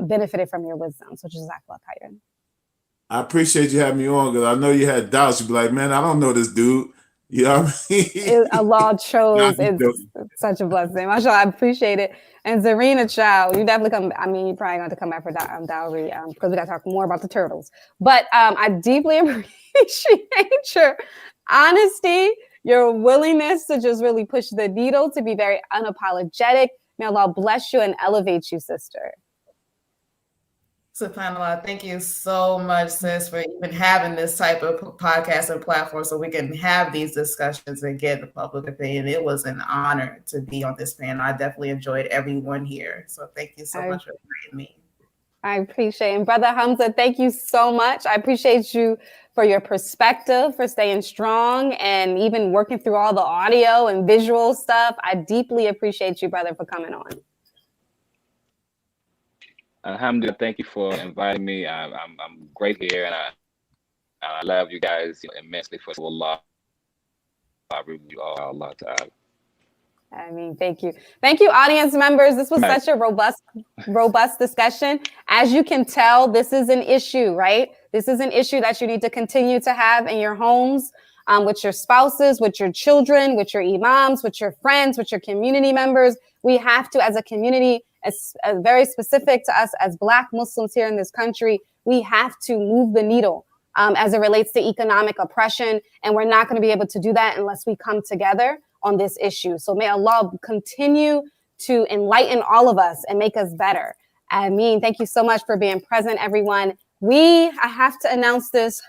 benefited from your wisdom. So jazakallah khairan. I appreciate you having me on, because I know you had doubts. You'd be like, man, I don't know this dude. You know what I mean? Allah chose. It's such a blessing. MashaAllah, I appreciate it. And Zarinah, child, you definitely come. I mean, you're probably going to come back for dowry because we got to talk more about the turtles. But I deeply appreciate your honesty, your willingness to just really push the needle, to be very unapologetic. May Allah bless you and elevate you, sister. SubhanAllah, thank you so much, sis, for even having this type of podcast and platform so we can have these discussions and get the public opinion. It was an honor to be on this panel. I definitely enjoyed everyone here. So thank you so much for inviting me. I appreciate it. And Brother Hamza, thank you so much. I appreciate you for your perspective, for staying strong, and even working through all the audio and visual stuff. I deeply appreciate you, brother, for coming on. Alhamdulillah, thank you for inviting me. I'm great here, and I love you guys immensely. For Allah, I really Allah Ta'ala. I mean, thank you. Thank you, audience members. This was such a robust discussion. As you can tell, this is an issue, right? This is an issue that you need to continue to have in your homes, with your spouses, with your children, with your imams, with your friends, with your community members. We have to, as a community, as very specific to us as Black Muslims here in this country, we have to move the needle as it relates to economic oppression. And we're not going to be able to do that unless we come together on this issue. So may Allah continue to enlighten all of us and make us better. I mean, thank you so much for being present, everyone. I have to announce this.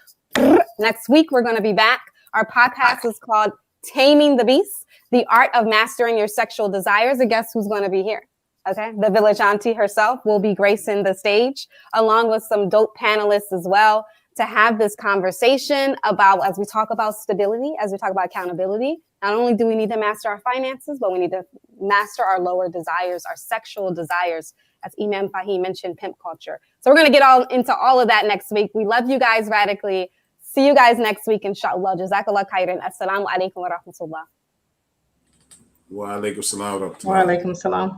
Next week, we're going to be back. Our podcast is called Taming the Beast, the Art of Mastering Your Sexual Desires. And guess who's going to be here? Okay, the village auntie herself will be gracing the stage, along with some dope panelists as well, to have this conversation about, as we talk about stability, as we talk about accountability. Not only do we need to master our finances, but we need to master our lower desires, our sexual desires, as Imam Faheem mentioned, pimp culture. So we're going to get into all of that next week. We love you guys radically. See you guys next week, inshallah. Jazakallah khairan. Assalamu alaikum wa rahmatullah. Wa alaikum salam wa rahmatullah. Wa alaikum salam.